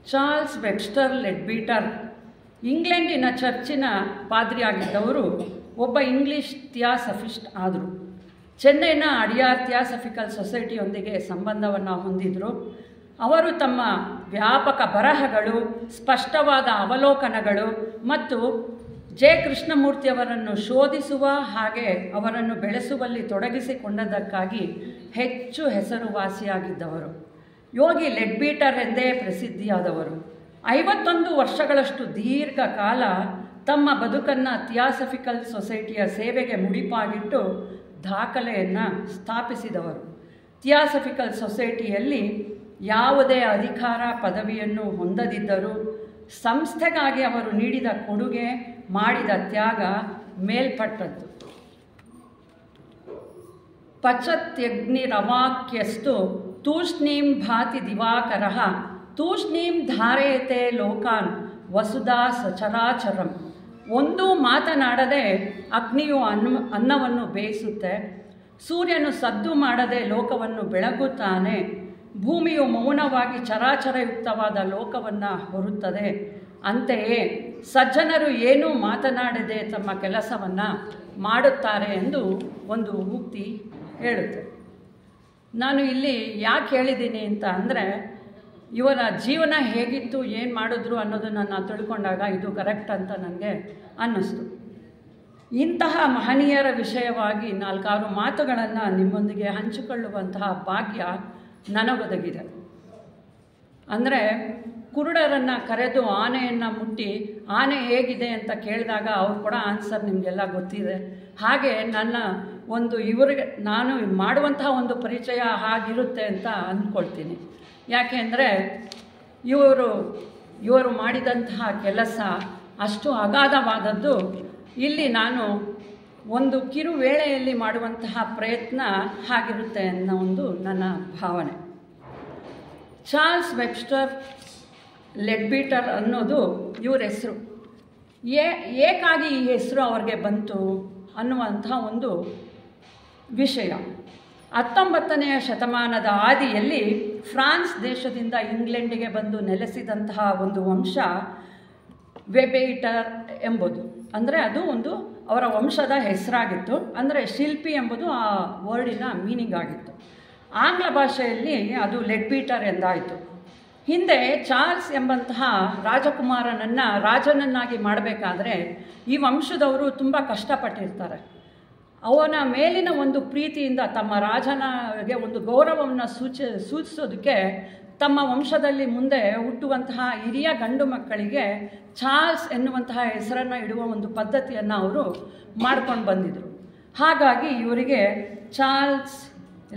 Charles Webster ಲೆಡ್ಬೀಟರ್ ಇಂಗ್ಲೆಂಡಿನ ಚರ್ಚಿನ ಪಾದ್ರಿಯಾಗಿದ್ದವರು ಒಬ್ಬ ಇಂಗ್ಲೀಷ್ ಥಿಯಾಸಫಿಸ್ಟ್ ಆದರು. ಚೆನ್ನೈನ ಅಡಿಯಾರ್ ಥಿಯಾಸಫಿಕಲ್ ಸೊಸೈಟಿಯೊಂದಿಗೆ ಸಂಬಂಧವನ್ನು ಹೊಂದಿದರು. ಅವರು ತಮ್ಮ ವ್ಯಾಪಕ ಬರಹಗಳು, ಸ್ಪಷ್ಟವಾದ ಅವಲೋಕನಗಳು ಮತ್ತು ಜೆ ಕೃಷ್ಣಮೂರ್ತಿಯವರನ್ನು ಶೋಧಿಸುವ ಹಾಗೆ ಅವರನ್ನು ಬೆಳೆಸುವಲ್ಲಿ ತೊಡಗಿಸಿಕೊಂಡದ್ದಕ್ಕಾಗಿ ಹೆಚ್ಚು ಹೆಸರುವಾಸಿಯಾಗಿದ್ದವರು. ಯೋಗಿ ಲೆಡ್ಬೀಟರ್ ಎಂದೇ ಪ್ರಸಿದ್ಧಿಯಾದವರು. 51 ವರ್ಷಗಳಷ್ಟು ದೀರ್ಘಕಾಲ ತಮ್ಮ ಬದುಕನ್ನು ಥಿಯಾಸಫಿಕಲ್ ಸೊಸೈಟಿಯ ಸೇವೆಗೆ ಮುಡಿಪಾಗಿಟ್ಟು ದಾಖಲೆಯನ್ನು ಸ್ಥಾಪಿಸಿದವರು. ಥಿಯಾಸಫಿಕಲ್ ಸೊಸೈಟಿಯಲ್ಲಿ ಯಾವುದೇ ಅಧಿಕಾರ ಪದವಿಯನ್ನು ಹೊಂದದಿದ್ದರೂ ಸಂಸ್ಥೆಗಾಗಿ ಅವರು ನೀಡಿದ ಕೊಡುಗೆ, ಮಾಡಿದ ತ್ಯಾಗ ಮೇಲ್ಪಟ್ಟದ್ದು. ಪಚತ್ಯಗ್ನಿರವಾಕ್ಯಸ್ತು ತೂಷ್ಣೀಂ ಭಾತಿ ದಿವಾಕರಃ ತೂಷ್ಣೀಂ ಧಾರಯತೆ ಲೋಕಾನ್ ವಸುಧಾ ಸಚರಾಚರಂ. ಒಂದೂ ಮಾತನಾಡದೆ ಅಗ್ನಿಯು ಅನ್ನವನ್ನು ಬೇಯಿಸುತ್ತೆ, ಸೂರ್ಯನು ಸದ್ದು ಮಾಡದೆ ಲೋಕವನ್ನು ಬೆಳಗುತ್ತಾನೆ, ಭೂಮಿಯು ಮೌನವಾಗಿ ಚರಾಚರಯುಕ್ತವಾದ ಲೋಕವನ್ನು ಹೊರುತ್ತದೆ. ಅಂತೆಯೇ ಸಜ್ಜನರು ಏನೂ ಮಾತನಾಡದೆ ತಮ್ಮ ಕೆಲಸವನ್ನು ಮಾಡುತ್ತಾರೆ ಎಂದು ಒಂದು ಉಕ್ತಿ ಹೇಳುತ್ತೆ. ನಾನು ಇಲ್ಲಿ ಯಾಕೆ ಹೇಳಿದ್ದೀನಿ ಅಂತ ಅಂದರೆ, ಇವರ ಜೀವನ ಹೇಗಿತ್ತು, ಏನು ಮಾಡಿದ್ರು ಅನ್ನೋದನ್ನು ನಾನು ತಿಳ್ಕೊಂಡಾಗ ಇದು ಕರೆಕ್ಟ್ ಅಂತ ನನಗೆ ಅನ್ನಿಸ್ತು. ಇಂತಹ ಮಹನೀಯರ ವಿಷಯವಾಗಿ 4-6 ಮಾತುಗಳನ್ನು ನಿಮ್ಮೊಂದಿಗೆ ಹಂಚಿಕೊಳ್ಳುವಂತಹ ಭಾಗ್ಯ ನನಗೊದಗಿದೆ. ಅಂದರೆ ಕುರುಡರನ್ನು ಕರೆದು ಆನೆಯನ್ನು ಮುಟ್ಟಿ ಆನೆ ಹೇಗಿದೆ ಅಂತ ಕೇಳಿದಾಗ ಅವ್ರು ಕೂಡ ಆನ್ಸರ್ ನಿಮಗೆಲ್ಲ ಗೊತ್ತಿದೆ. ಹಾಗೆ ನನ್ನ ನಾನು ಮಾಡುವಂತಹ ಒಂದು ಪರಿಚಯ ಹಾಗಿರುತ್ತೆ ಅಂತ ಅಂದ್ಕೊಳ್ತೀನಿ. ಯಾಕೆ ಅಂದರೆ ಇವರು ಮಾಡಿದಂತಹ ಕೆಲಸ ಅಷ್ಟು ಅಗಾಧವಾದದ್ದು. ಇಲ್ಲಿ ನಾನು ಒಂದು ಕಿರು ವೇಳೆಯಲ್ಲಿ ಮಾಡುವಂತಹ ಪ್ರಯತ್ನ ಹಾಗಿರುತ್ತೆ ಅನ್ನೋ ಒಂದು ನನ್ನ ಭಾವನೆ. ಚಾರ್ಲ್ಸ್ ವೆಬ್ಸ್ಟರ್ ಲೆಡ್ಬೀಟರ್ ಅನ್ನೋದು ಇವ್ರ ಹೆಸರು. ಏಕಾಗಿ ಈ ಹೆಸರು ಅವ್ರಿಗೆ ಬಂತು ಅನ್ನುವಂಥ ಒಂದು ವಿಷಯ. 19ನೇ ಶತಮಾನದ ಆದಿಯಲ್ಲಿ ಫ್ರಾನ್ಸ್ ದೇಶದಿಂದ ಇಂಗ್ಲೆಂಡಿಗೆ ಬಂದು ನೆಲೆಸಿದಂತಹ ಒಂದು ವಂಶ ವೆಬೇಟರ್ ಎಂಬುದು. ಅಂದರೆ ಅದು ಒಂದು ಅವರ ವಂಶದ ಹೆಸರಾಗಿತ್ತು. ಅಂದರೆ ಶಿಲ್ಪಿ ಎಂಬುದು ಆ ವರ್ಡಿನ ಮೀನಿಂಗ್ ಆಗಿತ್ತು. ಆಂಗ್ಲ ಭಾಷೆಯಲ್ಲಿ ಅದು ಲೆಡ್ಬೀಟರ್ ಎಂದಾಯಿತು. ಹಿಂದೆ ಚಾರ್ಲ್ಸ್ ಎಂಬಂತಹ ರಾಜನನ್ನಾಗಿ ಮಾಡಬೇಕಾದ್ರೆ ಈ ವಂಶದವರು ತುಂಬ ಕಷ್ಟಪಟ್ಟಿರ್ತಾರೆ. ಅವನ ಮೇಲಿನ ಒಂದು ಪ್ರೀತಿಯಿಂದ ತಮ್ಮ ರಾಜನಿಗೆ ಒಂದು ಗೌರವವನ್ನು ಸೂಚಿಸೋದಕ್ಕೆ ತಮ್ಮ ವಂಶದಲ್ಲಿ ಮುಂದೆ ಹುಟ್ಟುವಂತಹ ಹಿರಿಯ ಗಂಡು ಮಕ್ಕಳಿಗೆ ಚಾರ್ಲ್ಸ್ ಎನ್ನುವಂತಹ ಹೆಸರನ್ನು ಇಡುವ ಒಂದು ಪದ್ಧತಿಯನ್ನು ಅವರು ಮಾಡ್ಕೊಂಡು ಬಂದಿದ್ದರು. ಹಾಗಾಗಿ ಇವರಿಗೆ ಚಾರ್ಲ್ಸ್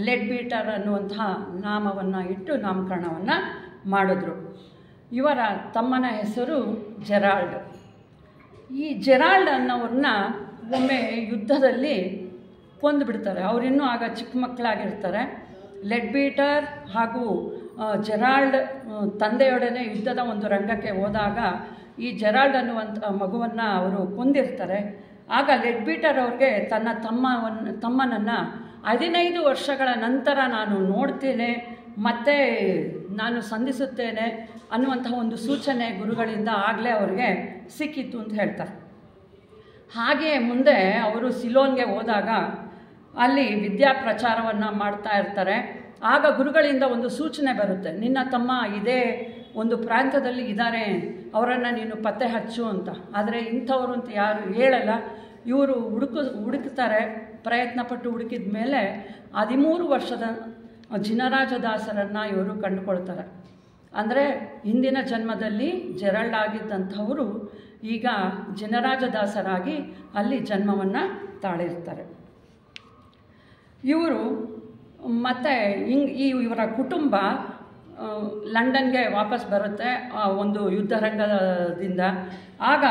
ಲೆಡ್ಬೀಟರ್ ಅನ್ನುವಂತಹ ನಾಮವನ್ನು ಇಟ್ಟು ನಾಮಕರಣವನ್ನು ಮಾಡಿದ್ರು. ಇವರ ತಮ್ಮನ ಹೆಸರು ಜೆರಾಲ್ಡ್. ಈ ಜೆರಾಲ್ಡ್ ಅನ್ನೋರನ್ನ ಒಮ್ಮೆ ಯುದ್ಧದಲ್ಲಿ ಕೊಂದುಬಿಡ್ತಾರೆ. ಅವರಿನ್ನೂ ಆಗ ಚಿಕ್ಕ ಮಕ್ಕಳಾಗಿರ್ತಾರೆ. ಲೆಡ್ಬೀಟರ್ ಹಾಗೂ ಜೆರಾಲ್ಡ್ ತಂದೆಯೊಡನೆ ಯುದ್ಧದ ಒಂದು ರಂಗಕ್ಕೆ ಹೋದಾಗ ಈ ಜೆರಾಲ್ಡ್ ಅನ್ನುವಂಥ ಮಗುವನ್ನು ಅವರು ಕೊಂದಿರ್ತಾರೆ. ಆಗ ಲೆಡ್ಬೀಟರ್ ಅವ್ರಿಗೆ ತನ್ನ ತಮ್ಮನನ್ನು 15 ವರ್ಷಗಳ ನಂತರ ನಾನು ನೋಡ್ತೇನೆ, ಮತ್ತೆ ನಾನು ಸಂಧಿಸುತ್ತೇನೆ ಅನ್ನುವಂತಹ ಒಂದು ಸೂಚನೆ ಗುರುಗಳಿಂದ ಆಗಲೇ ಅವ್ರಿಗೆ ಸಿಕ್ಕಿತ್ತು ಅಂತ ಹೇಳ್ತಾರೆ. ಹಾಗೆಯೇ ಮುಂದೆ ಅವರು ಸಿಲೋನ್ಗೆ ಹೋದಾಗ ಅಲ್ಲಿ ವಿದ್ಯಾಪ್ರಚಾರವನ್ನು ಮಾಡ್ತಾ ಇರ್ತಾರೆ. ಆಗ ಗುರುಗಳಿಂದ ಒಂದು ಸೂಚನೆ ಬರುತ್ತೆ, ನಿನ್ನ ತಮ್ಮ ಇದೇ ಒಂದು ಪ್ರಾಂತ್ಯದಲ್ಲಿ ಇದ್ದಾರೆ, ಅವರನ್ನು ನೀನು ಪತ್ತೆ ಹಚ್ಚು ಅಂತ. ಆದರೆ ಇಂಥವರು ಅಂತ ಯಾರು ಹೇಳಲ್ಲ. ಇವರು ಹುಡುಕ್ತಾರೆ. ಪ್ರಯತ್ನಪಟ್ಟು ಹುಡುಕಿದ ಮೇಲೆ 13 ವರ್ಷದ ಜಿನರಾಜದಾಸರನ್ನು ಇವರು ಕಂಡುಕೊಳ್ತಾರೆ. ಅಂದರೆ ಹಿಂದಿನ ಜನ್ಮದಲ್ಲಿ ಜೆರಾಲ್ಡ್ ಆಗಿದ್ದಂಥವರು ಈಗ ಜಿನರಾಜದಾಸರಾಗಿ ಅಲ್ಲಿ ಜನ್ಮವನ್ನು ತಾಳಿರ್ತಾರೆ. ಇವರು ಮತ್ತು ಇವರ ಕುಟುಂಬ ಲಂಡನ್ಗೆ ವಾಪಸ್ ಬರುತ್ತೆ ಒಂದು ಯುದ್ಧರಂಗದಿಂದ. ಆಗ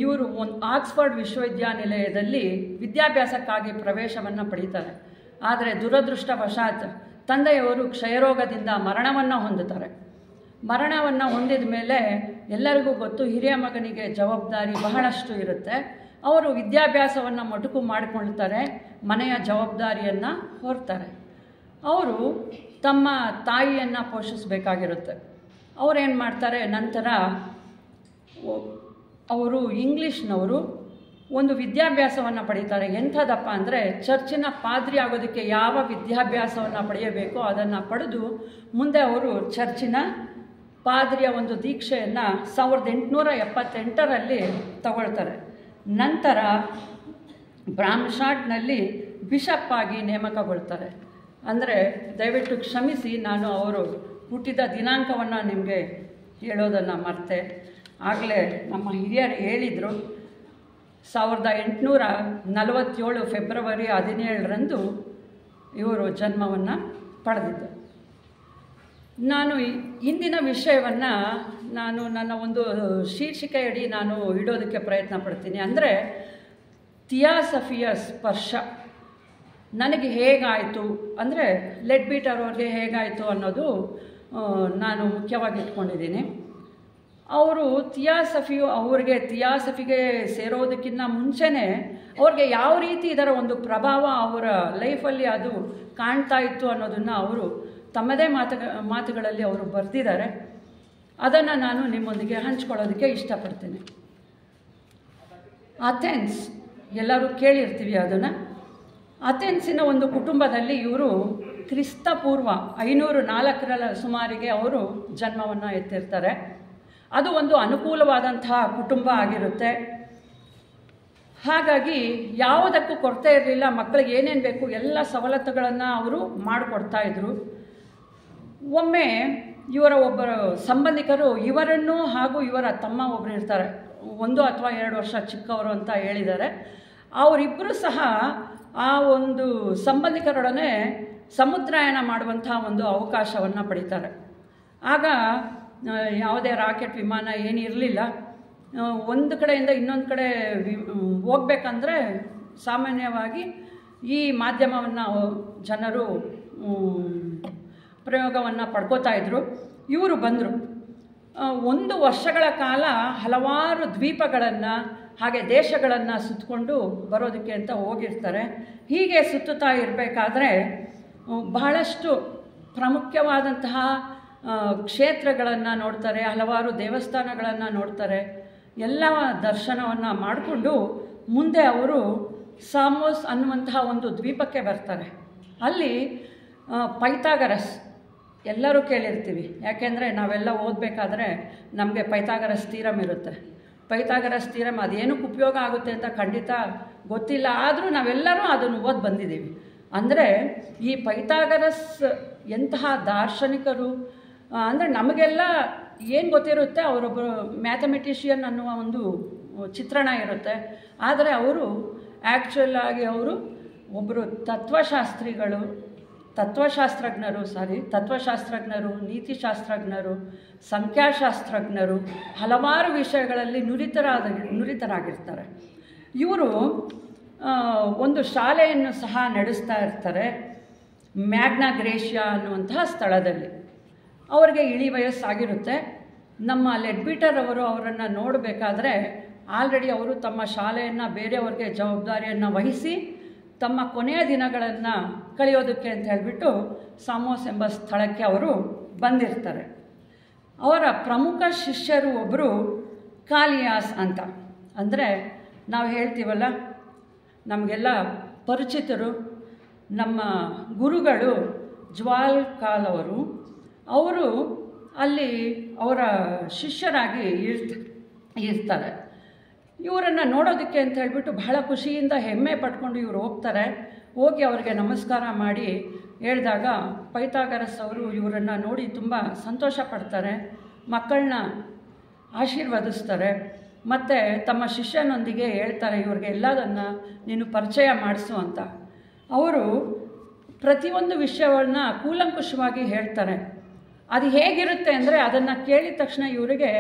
ಇವರು ಆಕ್ಸ್ಫರ್ಡ್ ವಿಶ್ವವಿದ್ಯಾನಿಲಯದಲ್ಲಿ ವಿದ್ಯಾಭ್ಯಾಸಕ್ಕಾಗಿ ಪ್ರವೇಶವನ್ನು ಪಡೀತಾರೆ. ಆದರೆ ದುರದೃಷ್ಟವಶಾತ್ ತಂದೆಯವರು ಕ್ಷಯರೋಗದಿಂದ ಮರಣವನ್ನು ಹೊಂದುತ್ತಾರೆ. ಮರಣವನ್ನು ಹೊಂದಿದ ಮೇಲೆ ಎಲ್ಲರಿಗೂ ಗೊತ್ತು, ಹಿರಿಯ ಮಗನಿಗೆ ಜವಾಬ್ದಾರಿ ಬಹಳಷ್ಟು ಇರುತ್ತೆ. ಅವರು ವಿದ್ಯಾಭ್ಯಾಸವನ್ನು ಮೊಟಕು ಮಾಡಿಕೊಳ್ತಾರೆ, ಮನೆಯ ಜವಾಬ್ದಾರಿಯನ್ನು ಹೊರ್ತಾರೆ. ಅವರು ತಮ್ಮ ತಾಯಿಯನ್ನು ಪೋಷಿಸಬೇಕಾಗಿರುತ್ತೆ. ಅವರೇನು ಮಾಡ್ತಾರೆ, ನಂತರ ಅವರು ಇಂಗ್ಲೀಷ್ನವರು ಒಂದು ವಿದ್ಯಾಭ್ಯಾಸವನ್ನು ಪಡೀತಾರೆ. ಎಂಥದಪ್ಪ ಅಂದರೆ, ಚರ್ಚಿನ ಪಾದ್ರಿ ಆಗೋದಕ್ಕೆ ಯಾವ ವಿದ್ಯಾಭ್ಯಾಸವನ್ನು ಪಡೆಯಬೇಕೋ ಅದನ್ನು ಪಡೆದು ಮುಂದೆ ಅವರು ಚರ್ಚಿನ ಪಾದ್ರಿಯ ಒಂದು ದೀಕ್ಷೆಯನ್ನು 1878ರಲ್ಲಿ ತಗೊಳ್ತಾರೆ. ನಂತರ ಬ್ರಾಮ್ಷಾಟ್ನಲ್ಲಿ ಬಿಷಪ್ ಆಗಿ ನೇಮಕಗೊಳ್ತಾರೆ. ಅಂದರೆ ದಯವಿಟ್ಟು ಕ್ಷಮಿಸಿ, ನಾನು ಅವರು ಹುಟ್ಟಿದ ದಿನಾಂಕವನ್ನು ನಿಮಗೆ ಹೇಳೋದನ್ನು ಮರೆತೆ. ಆಗಲೇ ನಮ್ಮ ಹಿರಿಯರು ಹೇಳಿದರು, 1847 ಫೆಬ್ರವರಿ 17ರಂದು ಇವರು ಜನ್ಮವನ್ನು ಪಡೆದಿದ್ದರು. ನಾನು ಇಂದಿನ ವಿಷಯವನ್ನು ನಾನು ನನ್ನ ಒಂದು ಶೀರ್ಷಿಕೆಯಡಿ ನಾನು ಇಡೋದಕ್ಕೆ ಪ್ರಯತ್ನ ಪಡ್ತೀನಿ. ಅಂದರೆ ಥಿಯಾಸಫಿಯ ಸ್ಪರ್ಶ ನನಗೆ ಹೇಗಾಯಿತು, ಅಂದರೆ ಲೆಡ್ಬೀಟರ್ ಅವ್ರಿಗೆ ಹೇಗಾಯಿತು ಅನ್ನೋದು ನಾನು ಮುಖ್ಯವಾಗಿ ಇಟ್ಕೊಂಡಿದ್ದೀನಿ. ಅವರು ಅವ್ರಿಗೆ ಥಿಯಾಸಫಿಗೆ ಸೇರೋದಕ್ಕಿಂತ ಮುಂಚೆನೇ ಅವ್ರಿಗೆ ಯಾವ ರೀತಿ ಇದರ ಒಂದು ಪ್ರಭಾವ ಅವರ ಲೈಫಲ್ಲಿ ಅದು ಕಾಣ್ತಾ ಇತ್ತು ಅನ್ನೋದನ್ನು ಅವರು ತಮ್ಮದೇ ಮಾತುಗಳಲ್ಲಿ ಅವರು ಬರೆದಿದ್ದಾರೆ. ಅದನ್ನು ನಾನು ನಿಮ್ಮೊಂದಿಗೆ ಹಂಚ್ಕೊಳ್ಳೋದಕ್ಕೆ ಇಷ್ಟಪಡ್ತೇನೆ. ಅಥೆನ್ಸ್, ಎಲ್ಲರೂ ಕೇಳಿರ್ತೀವಿ ಅದನ್ನು. ಅಥೆನ್ಸಿನ ಒಂದು ಕುಟುಂಬದಲ್ಲಿ ಇವರು ಕ್ರಿಸ್ತಪೂರ್ವ 504ರ ಸುಮಾರಿಗೆ ಅವರು ಜನ್ಮವನ್ನು ಎತ್ತಿರ್ತಾರೆ. ಅದು ಒಂದು ಅನುಕೂಲವಾದಂತಹ ಕುಟುಂಬ ಆಗಿರುತ್ತೆ. ಹಾಗಾಗಿ ಯಾವುದಕ್ಕೂ ಕೊರತೆ ಇರಲಿಲ್ಲ. ಮಕ್ಕಳಿಗೆ ಏನೇನು ಬೇಕು ಎಲ್ಲ ಸವಲತ್ತುಗಳನ್ನು ಅವರು ಮಾಡಿಕೊಡ್ತಾಯಿದ್ರು. ಒಮ್ಮೆ ಇವರ ಒಬ್ಬರು ಸಂಬಂಧಿಕರು ಇವರನ್ನು ಹಾಗೂ ಇವರ ತಮ್ಮ ಒಬ್ಬರು ಇರ್ತಾರೆ, 1 ಅಥವಾ 2 ವರ್ಷ ಚಿಕ್ಕವರು ಅಂತ ಹೇಳಿದ್ದಾರೆ. ಅವರಿಬ್ಬರು ಸಹ ಆ ಒಂದು ಸಂಬಂಧಿಕರೊಡನೆ ಸಮುದ್ರಯಾನ ಮಾಡುವಂಥ ಒಂದು ಅವಕಾಶವನ್ನು ಪಡೀತಾರೆ. ಆಗ ಯಾವುದೇ ರಾಕೆಟ್ ವಿಮಾನ ಏನಿರಲಿಲ್ಲ. ಒಂದು ಕಡೆಯಿಂದ ಇನ್ನೊಂದು ಕಡೆ ಹೋಗ್ಬೇಕಂದ್ರೆ ಸಾಮಾನ್ಯವಾಗಿ ಈ ಮಾಧ್ಯಮವನ್ನು ಜನರು ಪ್ರಯೋಗವನ್ನು ಪಡ್ಕೋತಾ ಇದ್ದರು. ಇವರು ಬಂದರು. 1 ವರ್ಷಗಳ ಕಾಲ ಹಲವಾರು ದ್ವೀಪಗಳನ್ನು ಹಾಗೆ ದೇಶಗಳನ್ನು ಸುತ್ತಕೊಂಡು ಬರೋದಕ್ಕೆ ಅಂತ ಹೋಗಿರ್ತಾರೆ. ಹೀಗೆ ಸುತ್ತುತ್ತಾ ಇರಬೇಕಾದ್ರೆ ಬಹಳಷ್ಟು ಪ್ರಾಮುಖ್ಯವಾದಂತಹ ಕ್ಷೇತ್ರಗಳನ್ನು ನೋಡ್ತಾರೆ, ಹಲವಾರು ದೇವಸ್ಥಾನಗಳನ್ನು ನೋಡ್ತಾರೆ. ಎಲ್ಲ ದರ್ಶನವನ್ನು ಮಾಡಿಕೊಂಡು ಮುಂದೆ ಅವರು ಸಾಮೋಸ್ ಅನ್ನುವಂತಹ ಒಂದು ದ್ವೀಪಕ್ಕೆ ಬರ್ತಾರೆ. ಅಲ್ಲಿ ಪೈಥಾಗರಸ್ ಎಲ್ಲರೂ ಕೇಳಿರ್ತೀವಿ, ಯಾಕೆಂದರೆ ನಾವೆಲ್ಲ ಓದಬೇಕಾದ್ರೆ ನಮಗೆ ಪೈಥಾಗರಸ್ ಥಿಯರಮ್ ಇರುತ್ತೆ. ಪೈಥಾಗರಸ್ ಥಿಯರಮ್ ಅದೇನಕ್ಕೆ ಉಪಯೋಗ ಆಗುತ್ತೆ ಅಂತ ಖಂಡಿತ ಗೊತ್ತಿಲ್ಲ, ಆದರೂ ನಾವೆಲ್ಲರೂ ಅದನ್ನು ಓದಿ ಬಂದಿದ್ದೀವಿ. ಅಂದರೆ ಈ ಪೈಥಾಗರಸ್ ಎಂತಹ ದಾರ್ಶನಿಕರು ಅಂದರೆ ನಮಗೆಲ್ಲ ಏನು ಗೊತ್ತಿರುತ್ತೆ, ಅವರೊಬ್ಬರು ಮ್ಯಾಥಮೆಟಿಷಿಯನ್ ಅನ್ನುವ ಒಂದು ಚಿತ್ರಣ ಇರುತ್ತೆ. ಆದರೆ ಅವರು ಆ್ಯಕ್ಚುಲಾಗಿ ಅವರು ಒಬ್ಬರು ತತ್ವಶಾಸ್ತ್ರಜ್ಞರು, ನೀತಿಶಾಸ್ತ್ರಜ್ಞರು, ಸಂಖ್ಯಾಶಾಸ್ತ್ರಜ್ಞರು, ಹಲವಾರು ವಿಷಯಗಳಲ್ಲಿ ನುರಿತರಾಗಿರ್ತಾರೆ. ಇವರು ಒಂದು ಶಾಲೆಯನ್ನು ಸಹ ನಡೆಸ್ತಾ ಇರ್ತಾರೆ ಮ್ಯಾಗ್ನಾ ಗ್ರೇಷಿಯಾ ಅನ್ನುವಂತಹ ಸ್ಥಳದಲ್ಲಿ. ಅವರಿಗೆ ಇಳಿ ವಯಸ್ಸಾಗಿರುತ್ತೆ. ನಮ್ಮ ಲೆಡ್ಬೀಟರ್ ಅವರು ಅವರನ್ನು ನೋಡಬೇಕಾದ್ರೆ ಆಲ್ರೆಡಿ ಅವರು ತಮ್ಮ ಶಾಲೆಯನ್ನು ಬೇರೆಯವ್ರಿಗೆ ಜವಾಬ್ದಾರಿಯನ್ನು ವಹಿಸಿ ತಮ್ಮ ಕೊನೆಯ ದಿನಗಳನ್ನು ಕಳೆಯೋದಕ್ಕೆ ಅಂತ ಹೇಳಿಬಿಟ್ಟು ಸಾಮೋಸ್ ಎಂಬ ಸ್ಥಳಕ್ಕೆ ಅವರು ಬಂದಿರ್ತಾರೆ. ಅವರ ಪ್ರಮುಖ ಶಿಷ್ಯರು ಒಬ್ಬರು ಕಾಲಿಯಾಸ್ ಅಂತ. ಅಂದರೆ ನಾವು ಹೇಳ್ತೀವಲ್ಲ, ನಮಗೆಲ್ಲ ಪರಿಚಿತರು ನಮ್ಮ ಗುರುಗಳು ಜ್ವಾಲ್ಕಾಲ್ ಅವರು ಅಲ್ಲಿ ಅವರ ಶಿಷ್ಯರಾಗಿ ಇರ್ತಾರೆ. ಇವರನ್ನು ನೋಡೋದಕ್ಕೆ ಅಂತ ಹೇಳ್ಬಿಟ್ಟು ಬಹಳ ಖುಷಿಯಿಂದ ಹೆಮ್ಮೆ ಪಟ್ಕೊಂಡು ಇವರು ಹೋಗಿ ಅವರಿಗೆ ನಮಸ್ಕಾರ ಮಾಡಿ ಹೇಳಿದಾಗ ಪೈಥಾಗರಸ್ ಅವರು ಇವರನ್ನು ನೋಡಿ ತುಂಬ ಸಂತೋಷ ಪಡ್ತಾರೆ, ಮಕ್ಕಳನ್ನ ಆಶೀರ್ವದಿಸ್ತಾರೆ. ಮತ್ತು ತಮ್ಮ ಶಿಷ್ಯನೊಂದಿಗೆ ಹೇಳ್ತಾರೆ, ಇವ್ರಿಗೆ ಎಲ್ಲದನ್ನು ನೀನು ಪರಿಚಯ ಮಾಡಿಸು ಅಂತ. ಅವರು ಪ್ರತಿಯೊಂದು ವಿಷಯವನ್ನು ಕೂಲಂಕುಷವಾಗಿ ಹೇಳ್ತಾರೆ. ಅದು ಹೇಗಿರುತ್ತೆ ಅಂದರೆ ಅದನ್ನು ಕೇಳಿದ ತಕ್ಷಣ ಇವರಿಗೆ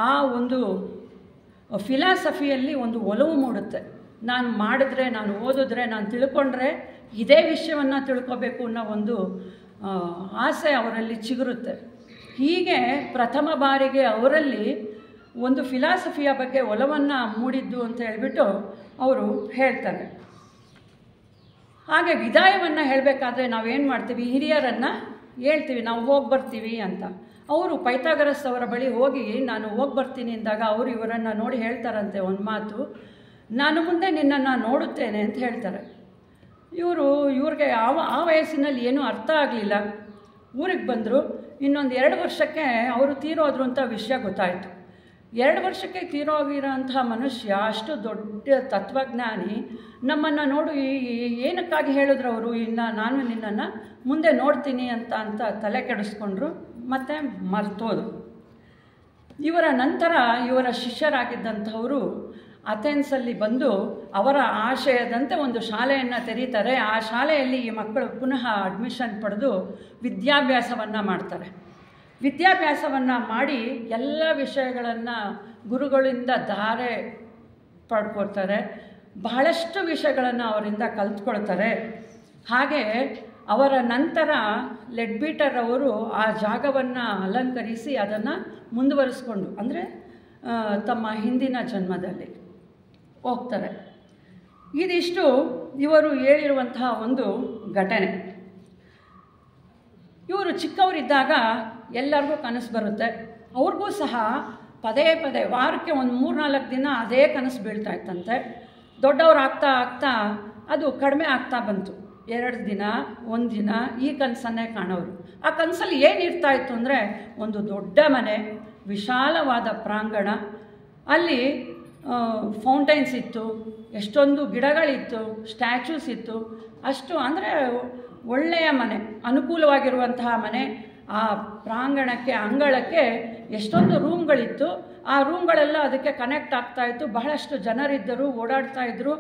ಆ ಒಂದು ಫಿಲಾಸಫಿಯಲ್ಲಿ ಒಂದು ಒಲವು ಮೂಡುತ್ತೆ. ನಾನು ಮಾಡಿದ್ರೆ, ನಾನು ಓದಿದ್ರೆ, ನಾನು ತಿಳ್ಕೊಂಡ್ರೆ ಇದೇ ವಿಷಯವನ್ನು ತಿಳ್ಕೊಬೇಕು ಅನ್ನೋ ಒಂದು ಆಸೆ ಅವರಲ್ಲಿ ಚಿಗುರುತ್ತೆ. ಹೀಗೆ ಪ್ರಥಮ ಬಾರಿಗೆ ಅವರಲ್ಲಿ ಒಂದು ಫಿಲಾಸಫಿಯ ಬಗ್ಗೆ ಒಲವನ್ನು ಮೂಡಿದ್ದು ಅಂತ ಹೇಳಿಬಿಟ್ಟು ಅವರು ಹೇಳ್ತಾರೆ. ಹಾಗೆ ವಿದಾಯವನ್ನು ಹೇಳಬೇಕಾದ್ರೆ ನಾವೇನು ಮಾಡ್ತೀವಿ, ಹಿರಿಯರನ್ನು ಹೇಳ್ತೀವಿ ನಾವು ಹೋಗಿ ಬರ್ತೀವಿ ಅಂತ. ಅವರು ಪೈಥಾಗರಸ್ ಅವರ ಬಳಿ ಹೋಗಿ ನಾನು ಹೋಗಿ ಬರ್ತೀನಿ ಅಂದಾಗ ಅವರು ಇವರನ್ನು ನೋಡಿ ಹೇಳ್ತಾರಂತೆ ಒಂದು ಮಾತು, ನಾನು ಮುಂದೆ ನಿನ್ನನ್ನು ನೋಡುತ್ತೇನೆ ಅಂತ ಹೇಳ್ತಾರೆ. ಇವ್ರಿಗೆ ಆ ವಯಸ್ಸಿನಲ್ಲಿ ಏನೂ ಅರ್ಥ ಆಗಲಿಲ್ಲ. ಊರಿಗೆ ಬಂದರು. ಇನ್ನೊಂದು 2 ವರ್ಷಕ್ಕೆ ಅವರು ತೀರೋದ್ರು ಅಂತ ವಿಷಯ ಗೊತ್ತಾಯಿತು. 2 ವರ್ಷಕ್ಕೆ ತೀರೋಗಿರೋಂಥ ಮನುಷ್ಯ, ಅಷ್ಟು ದೊಡ್ಡ ತತ್ವಜ್ಞಾನಿ, ನಮ್ಮನ್ನು ನೋಡು ಏನಕ್ಕಾಗಿ ಹೇಳಿದ್ರು ಅವರು, ನಾನು ನಿನ್ನನ್ನು ಮುಂದೆ ನೋಡ್ತೀನಿ ಅಂತ ತಲೆ ಕೆಡಿಸ್ಕೊಂಡ್ರು, ಮತ್ತು ಮರ್ತೋದು. ಇವರ ನಂತರ ಇವರ ಶಿಷ್ಯರಾಗಿದ್ದಂಥವರು ಅಥೆನ್ಸಲ್ಲಿ ಬಂದು ಅವರ ಆಶಯದಂತೆ ಒಂದು ಶಾಲೆಯನ್ನು ತೆರೀತಾರೆ. ಆ ಶಾಲೆಯಲ್ಲಿ ಈ ಮಕ್ಕಳು ಪುನಃ ಅಡ್ಮಿಷನ್ ಪಡೆದು ವಿದ್ಯಾಭ್ಯಾಸವನ್ನು ಮಾಡ್ತಾರೆ. ವಿದ್ಯಾಭ್ಯಾಸವನ್ನು ಮಾಡಿ ಎಲ್ಲ ವಿಷಯಗಳನ್ನು ಗುರುಗಳಿಂದ ಧಾರೆ ಪಡ್ಕೊಳ್ತಾರೆ. ಬಹಳಷ್ಟು ವಿಷಯಗಳನ್ನು ಅವರಿಂದ ಕಲ್ತ್ಕೊಳ್ತಾರೆ. ಹಾಗೆ ಅವರ ನಂತರ ಲೆಡ್ಬೀಟರ್ ಅವರು ಆ ಜಾಗವನ್ನು ಅಲಂಕರಿಸಿ ಅದನ್ನು ಮುಂದುವರಿಸ್ಕೊಂಡು, ಅಂದರೆ ತಮ್ಮ ಹಿಂದಿನ ಜನ್ಮದಲ್ಲಿ ಹೋಗ್ತಾರೆ. ಇದಿಷ್ಟು ಇವರು ಹೇಳಿರುವಂತಹ ಒಂದು ಘಟನೆ. ಇವರು ಚಿಕ್ಕವರಿದ್ದಾಗ ಎಲ್ಲರಿಗೂ ಕನಸು ಬರುತ್ತೆ. ಅವ್ರಿಗೂ ಸಹ ಪದೇ ಪದೇ ವಾರಕ್ಕೆ ಒಂದು 3-4 ದಿನ ಅದೇ ಕನಸು ಬೀಳ್ತಾ ಇತ್ತಂತೆ. ದೊಡ್ಡವ್ರು ಆಗ್ತಾ ಆಗ್ತಾ ಅದು ಕಡಿಮೆ ಆಗ್ತಾ ಬಂತು. 2 ದಿನ, 1 ದಿನ ಈ ಕನಸನ್ನೇ ಕಾಣೋರು. ಆ ಕನಸಲ್ಲಿ ಏನಿರ್ತಾ ಇತ್ತು ಅಂದರೆ, ಒಂದು ದೊಡ್ಡ ಮನೆ, ವಿಶಾಲವಾದ ಪ್ರಾಂಗಣ, ಅಲ್ಲಿ ಫೌಂಟೈನ್ಸ್ ಇತ್ತು, ಎಷ್ಟೊಂದು ಗಿಡಗಳಿತ್ತು, ಸ್ಟ್ಯಾಚ್ಯೂಸ್ ಇತ್ತು. ಅಷ್ಟು ಅಂದರೆ ಒಳ್ಳೆಯ ಮನೆ, ಅನುಕೂಲವಾಗಿರುವಂತಹ ಮನೆ. ಆ ಪ್ರಾಂಗಣಕ್ಕೆ, ಅಂಗಳಕ್ಕೆ ಎಷ್ಟೊಂದು ರೂಮ್ಗಳಿತ್ತು. ಆ ರೂಮ್ಗಳೆಲ್ಲ ಅದಕ್ಕೆ ಕನೆಕ್ಟ್ ಆಗ್ತಾಯಿತ್ತು. ಬಹಳಷ್ಟು ಜನರಿದ್ದರು, ಓಡಾಡ್ತಾಯಿದ್ರು.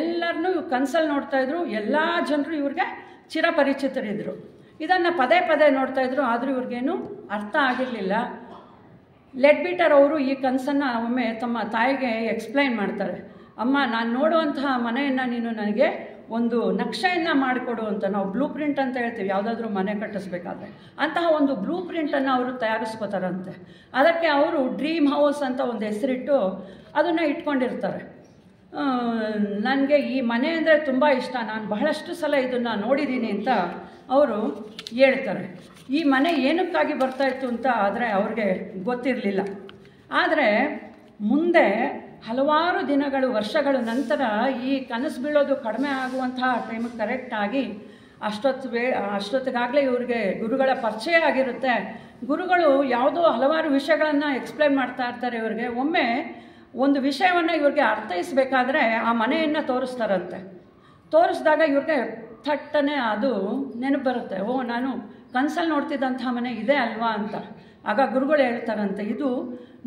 ಎಲ್ಲರನ್ನೂ ಕನಸಲ್ಲಿ ನೋಡ್ತಾಯಿದ್ರು. ಎಲ್ಲ ಜನರು ಇವ್ರಿಗೆ ಚಿರಪರಿಚಿತರಿದ್ದರು. ಇದನ್ನು ಪದೇ ಪದೇ ನೋಡ್ತಾಯಿದ್ರು. ಆದರೂ ಇವ್ರಿಗೇನು ಅರ್ಥ ಆಗಿರಲಿಲ್ಲ. ಲೆಡ್ಬೀಟರ್ ಅವರು ಈ ಕನಸನ್ನು ಒಮ್ಮೆ ತಮ್ಮ ತಾಯಿಗೆ ಎಕ್ಸ್ಪ್ಲೈನ್ ಮಾಡ್ತಾರೆ. ಅಮ್ಮ, ನಾನು ನೋಡುವಂತಹ ಮನೆಯನ್ನು ನೀನು ನನಗೆ ಒಂದು ನಕ್ಷೆಯನ್ನು ಮಾಡಿಕೊಡು ಅಂತ. ನಾವು ಬ್ಲೂ ಪ್ರಿಂಟ್ ಅಂತ ಹೇಳ್ತೀವಿ ಯಾವುದಾದ್ರೂ ಮನೆ ಕಟ್ಟಿಸ್ಬೇಕಾದ್ರೆ. ಅಂತಹ ಒಂದು ಬ್ಲೂ ಪ್ರಿಂಟನ್ನು ಅವರು ತಯಾರಿಸ್ಕೋತಾರಂತೆ. ಅದಕ್ಕೆ ಅವರು ಡ್ರೀಮ್ ಹೌಸ್ ಅಂತ ಒಂದು ಹೆಸರಿಟ್ಟು ಅದನ್ನು ಇಟ್ಕೊಂಡಿರ್ತಾರೆ. ನನಗೆ ಈ ಮನೆ ಅಂದರೆ ತುಂಬ ಇಷ್ಟ, ನಾನು ಬಹಳಷ್ಟು ಸಲ ಇದನ್ನು ನೋಡಿದ್ದೀನಿ ಅಂತ ಅವರು ಹೇಳ್ತಾರೆ. ಈ ಮನೆ ಏನಕ್ಕಾಗಿ ಬರ್ತಾಯಿತ್ತು ಅಂತ ಆದರೆ ಅವ್ರಿಗೆ ಗೊತ್ತಿರಲಿಲ್ಲ. ಆದರೆ ಮುಂದೆ ಹಲವಾರು ದಿನಗಳು, ವರ್ಷಗಳ ನಂತರ ಈ ಕನಸು ಬೀಳೋದು ಕಡಿಮೆ ಆಗುವಂತಹ ಟೈಮಿಗೆ ಕರೆಕ್ಟಾಗಿ ಅಷ್ಟೊತ್ತಿಗಾಗಲೇ ಇವ್ರಿಗೆ ಗುರುಗಳ ಪರಿಚಯ ಆಗಿರುತ್ತೆ. ಗುರುಗಳು ಯಾವುದೋ ಹಲವಾರು ವಿಷಯಗಳನ್ನು ಎಕ್ಸ್ಪ್ಲೈನ್ ಮಾಡ್ತಾ ಇರ್ತಾರೆ ಇವ್ರಿಗೆ. ಒಮ್ಮೆ ಒಂದು ವಿಷಯವನ್ನು ಇವ್ರಿಗೆ ಅರ್ಥೈಸಬೇಕಾದ್ರೆ ಆ ಮನೆಯನ್ನು ತೋರಿಸ್ತಾರಂತೆ. ತೋರಿಸಿದಾಗ ಇವ್ರಿಗೆ ಥಟ್ಟನೆ ಅದು ನೆನಪು ಬರುತ್ತೆ. ಓ, ನಾನು ಕನಸಲ್ಲಿ ನೋಡ್ತಿದ್ದಂಥ ಮನೆ ಇದೆ ಅಲ್ವಾ ಅಂತ. ಆಗ ಗುರುಗಳು ಹೇಳ್ತಾರಂತೆ, ಇದು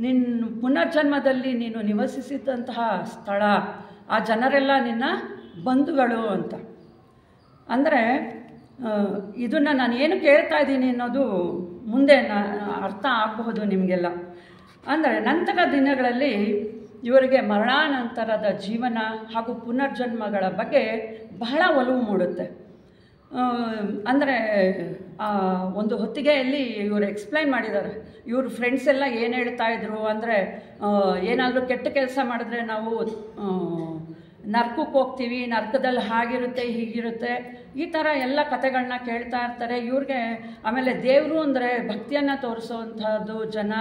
ನಿನ್ನ ಪುನರ್ಜನ್ಮದಲ್ಲಿ ನೀನು ನಿವಸಿಸಿದಂತಹ ಸ್ಥಳ, ಆ ಜನರೆಲ್ಲ ನಿನ್ನ ಬಂಧುಗಳು ಅಂತ. ಅಂದರೆ ಇದನ್ನು ನಾನು ಏನು ಕೇಳ್ತಾ ಇದ್ದೀನಿ ಅನ್ನೋದು ಮುಂದೆ ಅರ್ಥ ಆಗಬಹುದು ನಿಮಗೆಲ್ಲ. ಅಂದರೆ ನಂತರ ದಿನಗಳಲ್ಲಿ ಇವರಿಗೆ ಮರಣಾನಂತರದ ಜೀವನ ಹಾಗೂ ಪುನರ್ಜನ್ಮಗಳ ಬಗ್ಗೆ ಬಹಳ ಒಲವು ಮೂಡುತ್ತೆ. ಅಂದರೆ ಒಂದು ಹೊತ್ತಿಗೆಯಲ್ಲಿ ಇವರು ಎಕ್ಸ್ಪ್ಲೈನ್ ಮಾಡಿದ್ದಾರೆ. ಇವ್ರ ಫ್ರೆಂಡ್ಸ್ ಎಲ್ಲ ಏನು ಹೇಳ್ತಾಯಿದ್ರು ಅಂದರೆ, ಏನಾದರೂ ಕೆಟ್ಟ ಕೆಲಸ ಮಾಡಿದ್ರೆ ನಾವು ನರ್ಕಕ್ಕೆ ಹೋಗ್ತೀವಿ, ನರ್ಕದಲ್ಲಿ ಹಾಗಿರುತ್ತೆ ಹೀಗಿರುತ್ತೆ, ಈ ಥರ ಎಲ್ಲ ಕಥೆಗಳನ್ನ ಕೇಳ್ತಾ ಇರ್ತಾರೆ ಇವ್ರಿಗೆ. ಆಮೇಲೆ ದೇವರು ಅಂದರೆ ಭಕ್ತಿಯನ್ನು ತೋರಿಸೋವಂಥದ್ದು ಜನ,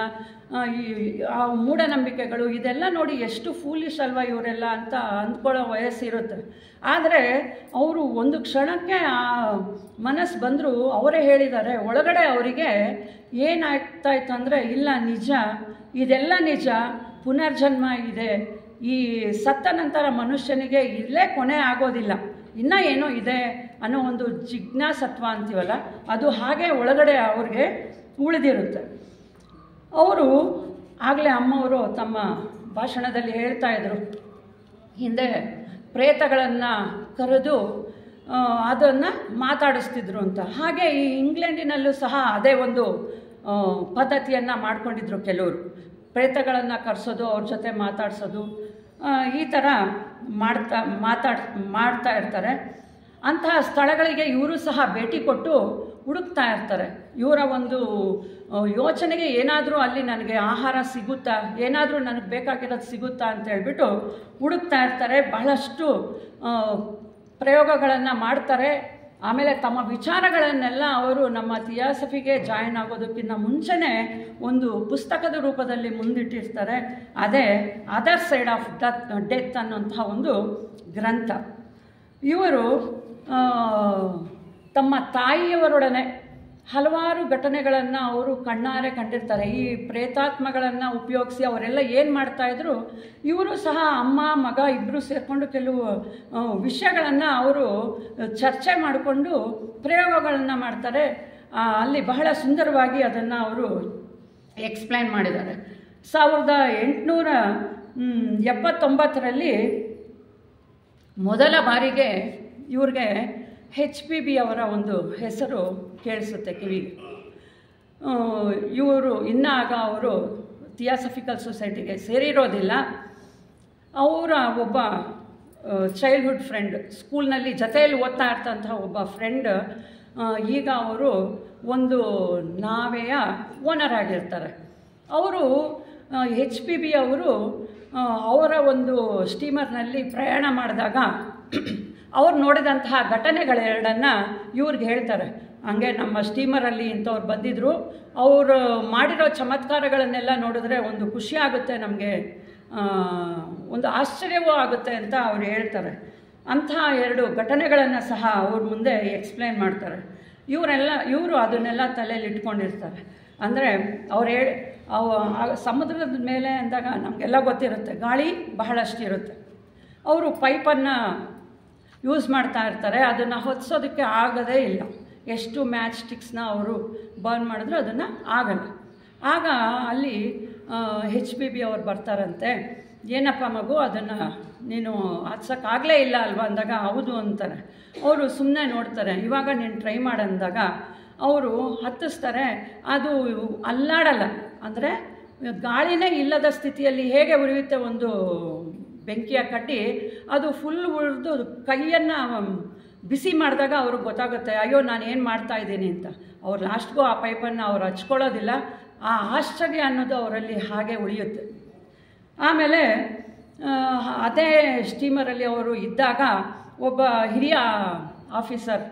ಆ ಮೂಢನಂಬಿಕೆಗಳು, ಇದೆಲ್ಲ ನೋಡಿ ಎಷ್ಟು ಫೂಲಿಶ್ ಅಲ್ವಾ ಇವರೆಲ್ಲ ಅಂತ ಅಂದ್ಕೊಳ್ಳೋ ವಯಸ್ಸಿರುತ್ತೆ. ಆದರೆ ಅವರು ಒಂದು ಕ್ಷಣಕ್ಕೆ ಆ ಮನಸ್ಸು ಬಂದರೂ ಅವರೇ ಹೇಳಿದ್ದಾರೆ, ಒಳಗಡೆ ಅವರಿಗೆ ಏನಾಗ್ತಾಯಿತ್ತು ಅಂದರೆ, ಇಲ್ಲ ನಿಜ, ಇದೆಲ್ಲ ನಿಜ, ಪುನರ್ಜನ್ಮ ಇದೆ, ಈ ಸತ್ತ ನಂತರ ಮನುಷ್ಯನಿಗೆ ಇಲ್ಲೇ ಕೊನೆ ಆಗೋದಿಲ್ಲ, ಇನ್ನೂ ಏನೋ ಇದೆ ಅನ್ನೋ ಒಂದು ಜಿಜ್ಞಾಸತ್ವ ಅಂತೀವಲ್ಲ, ಅದು ಹಾಗೆ ಒಳಗಡೆ ಅವ್ರಿಗೆ ಉಳಿದಿರುತ್ತೆ. ಅವರು ಆಗಲೇ ಅಮ್ಮವರು ತಮ್ಮ ಭಾಷಣದಲ್ಲಿ ಹೇಳ್ತಾಯಿದ್ರು, ಹಿಂದೆ ಪ್ರೇತಗಳನ್ನು ಕರೆದು ಅದನ್ನು ಮಾತಾಡಿಸ್ತಿದ್ರು ಅಂತ. ಹಾಗೆ ಈ ಇಂಗ್ಲೆಂಡಿನಲ್ಲೂ ಸಹ ಅದೇ ಒಂದು ಪದ್ಧತಿಯನ್ನು ಮಾಡ್ಕೊಂಡಿದ್ರು ಕೆಲವರು. ಪ್ರೇತಗಳನ್ನು ಕರೆಸೋದು, ಅವ್ರ ಜೊತೆ ಮಾತಾಡಿಸೋದು, ಈ ಥರ ಮಾಡ್ತಾ ಇರ್ತಾರೆ. ಅಂತಹ ಸ್ಥಳಗಳಿಗೆ ಇವರು ಸಹ ಭೇಟಿ ಕೊಟ್ಟು ಹುಡುಕ್ತಾ ಇರ್ತಾರೆ. ಇವರ ಒಂದು ಯೋಚನೆಗೆ ಏನಾದರೂ ಅಲ್ಲಿ ನನಗೆ ಆಹಾರ ಸಿಗುತ್ತಾ, ಏನಾದರೂ ನನಗೆ ಬೇಕಾಗಿರೋದು ಸಿಗುತ್ತಾ ಅಂತ ಹೇಳ್ಬಿಟ್ಟು ಹುಡುಕ್ತಾ ಇರ್ತಾರೆ. ಬಹಳಷ್ಟು ಪ್ರಯೋಗಗಳನ್ನು ಮಾಡ್ತಾರೆ. ಆಮೇಲೆ ತಮ್ಮ ವಿಚಾರಗಳನ್ನೆಲ್ಲ ಅವರು ನಮ್ಮ ಥಿಯಾಸಫಿಗೆ ಜಾಯಿನ್ ಆಗೋದಕ್ಕಿಂತ ಮುಂಚೆನೇ ಒಂದು ಪುಸ್ತಕದ ರೂಪದಲ್ಲಿ ಮುಂದಿಟ್ಟಿರ್ತಾರೆ. ಅದೇ ಅದರ್ ಸೈಡ್ ಆಫ್ ಡೆತ್ ಅನ್ನುವಂತಹ ಒಂದು ಗ್ರಂಥ. ಇವರು ತಮ್ಮ ತಾಯಿಯವರೊಡನೆ ಹಲವಾರು ಘಟನೆಗಳನ್ನು ಅವರು ಕಣ್ಣಾರೆ ಕಂಡಿರ್ತಾರೆ. ಈ ಪ್ರೇತಾತ್ಮಗಳನ್ನು ಉಪಯೋಗಿಸಿ ಅವರೆಲ್ಲ ಏನು ಮಾಡ್ತಾಯಿದ್ರು, ಇವರು ಸಹ ಅಮ್ಮ ಮಗ ಇಬ್ಬರು ಸೇರಿಕೊಂಡು ಕೆಲವು ವಿಷಯಗಳನ್ನು ಅವರು ಚರ್ಚೆ ಮಾಡಿಕೊಂಡು ಪ್ರಯೋಗಗಳನ್ನು ಮಾಡ್ತಾರೆ. ಅಲ್ಲಿ ಬಹಳ ಸುಂದರವಾಗಿ ಅದನ್ನು ಅವರು ಎಕ್ಸ್ಪ್ಲೈನ್ ಮಾಡಿದ್ದಾರೆ. 1879ರಲ್ಲಿ ಮೊದಲ ಬಾರಿಗೆ ಇವ್ರಿಗೆ HPB ಅವರ ಒಂದು ಹೆಸರು ಕೇಳಿಸುತ್ತೆ ಕಿವಿಗೆ. ಇವರು ಆಗ ಅವರು ಥಿಯಾಸಫಿಕಲ್ ಸೊಸೈಟಿಗೆ ಸೇರಿರೋದಿಲ್ಲ. ಅವರ ಒಬ್ಬ ಚೈಲ್ಡ್ಹುಡ್ ಫ್ರೆಂಡ್, ಸ್ಕೂಲ್ನಲ್ಲಿ ಜೊತೆಯಲ್ಲಿ ಓದ್ತಾ ಇರ್ತಂತಹ ಒಬ್ಬ ಫ್ರೆಂಡ್ ಈಗ ಅವರು ಒಂದು ನಾವೆಯ ಓನರ್ ಆಗಿರ್ತಾರೆ. ಅವರು HPB ಅವರು ಅವರ ಒಂದು ಸ್ಟೀಮರ್ನಲ್ಲಿ ಪ್ರಯಾಣ ಮಾಡಿದಾಗ ಅವ್ರು ನೋಡಿದಂತಹ ಘಟನೆಗಳೆರಡನ್ನು ಇವ್ರಿಗೆ ಹೇಳ್ತಾರೆ. ಹಂಗೆ ನಮ್ಮ ಸ್ಟೀಮರಲ್ಲಿ ಇಂಥವ್ರು ಬಂದಿದ್ದರು, ಅವರು ಮಾಡಿರೋ ಚಮತ್ಕಾರಗಳನ್ನೆಲ್ಲ ನೋಡಿದ್ರೆ ಒಂದು ಖುಷಿ ಆಗುತ್ತೆ, ನಮಗೆ ಒಂದು ಆಶ್ಚರ್ಯವೂ ಆಗುತ್ತೆ ಅಂತ ಅವ್ರು ಹೇಳ್ತಾರೆ. ಅಂಥ 2 ಘಟನೆಗಳನ್ನು ಸಹ ಅವ್ರ ಮುಂದೆ ಎಕ್ಸ್ಪ್ಲೈನ್ ಮಾಡ್ತಾರೆ. ಇವರು ಅದನ್ನೆಲ್ಲ ತಲೆಯಲ್ಲಿ ಇಟ್ಕೊಂಡಿರ್ತಾರೆ. ಅಂದರೆ ಅವ್ರು ಸಮುದ್ರದ ಮೇಲೆ ಅಂದಾಗ ನಮಗೆಲ್ಲ ಗೊತ್ತಿರುತ್ತೆ, ಗಾಳಿ ಬಹಳಷ್ಟು ಇರುತ್ತೆ. ಅವರು ಪೈಪನ್ನು ಯೂಸ್ ಮಾಡ್ತಾ ಇರ್ತಾರೆ, ಅದನ್ನು ಹೊತ್ಸೋದಕ್ಕೆ ಆಗೋದೇ ಇಲ್ಲ. ಎಷ್ಟು ಮ್ಯಾಚ್ ಸ್ಟಿಕ್ಸ್ನ ಅವರು ಬರ್ನ್ ಮಾಡಿದ್ರು ಅದನ್ನು ಆಗಲ್ಲ. ಆಗ ಅಲ್ಲಿ HPB ಅವ್ರು ಬರ್ತಾರಂತೆ. ಏನಪ್ಪ ಮಗು, ಅದನ್ನು ನೀನು ಹತ್ಸೋಕ್ಕಾಗಲೇ ಇಲ್ಲ ಅಲ್ವಾ ಅಂದಾಗ ಹೌದು ಅಂತಾರೆ. ಅವರು ಸುಮ್ಮನೆ ನೋಡ್ತಾರೆ. ಇವಾಗ ನೀನು ಟ್ರೈ ಮಾಡಂದಾಗ ಅವರು ಹತ್ತಿಸ್ತಾರೆ. ಅದು ಅಲ್ಲಾಡಲ್ಲ. ಅಂದರೆ ಗಾಳಿನೇ ಇಲ್ಲದ ಸ್ಥಿತಿಯಲ್ಲಿ ಹೇಗೆ ಉರಿಯುತ್ತೆ ಒಂದು ಬೆಂಕಿಯ ಕಡ್ಡಿ, ಅದು ಫುಲ್ ಉರಿದು ಕೈಯನ್ನು ಬಿಸಿ ಮಾಡಿದಾಗ ಅವ್ರಿಗೆ ಗೊತ್ತಾಗುತ್ತೆ, ಅಯ್ಯೋ ನಾನು ಏನು ಮಾಡ್ತಾಯಿದ್ದೀನಿ ಅಂತ. ಅವ್ರು ಲಾಸ್ಟ್ಗೂ ಆ ಪೈಪನ್ನು ಅವ್ರು ಹಚ್ಕೊಳ್ಳೋದಿಲ್ಲ. ಆ ಆಶ್ಚರ್ಯ ಅನ್ನೋದು ಅವರಲ್ಲಿ ಹಾಗೆ ಉಳಿಯುತ್ತೆ. ಆಮೇಲೆ ಅದೇ ಸ್ಟೀಮರಲ್ಲಿ ಅವರು ಇದ್ದಾಗ ಒಬ್ಬ ಹಿರಿಯ ಆಫೀಸರ್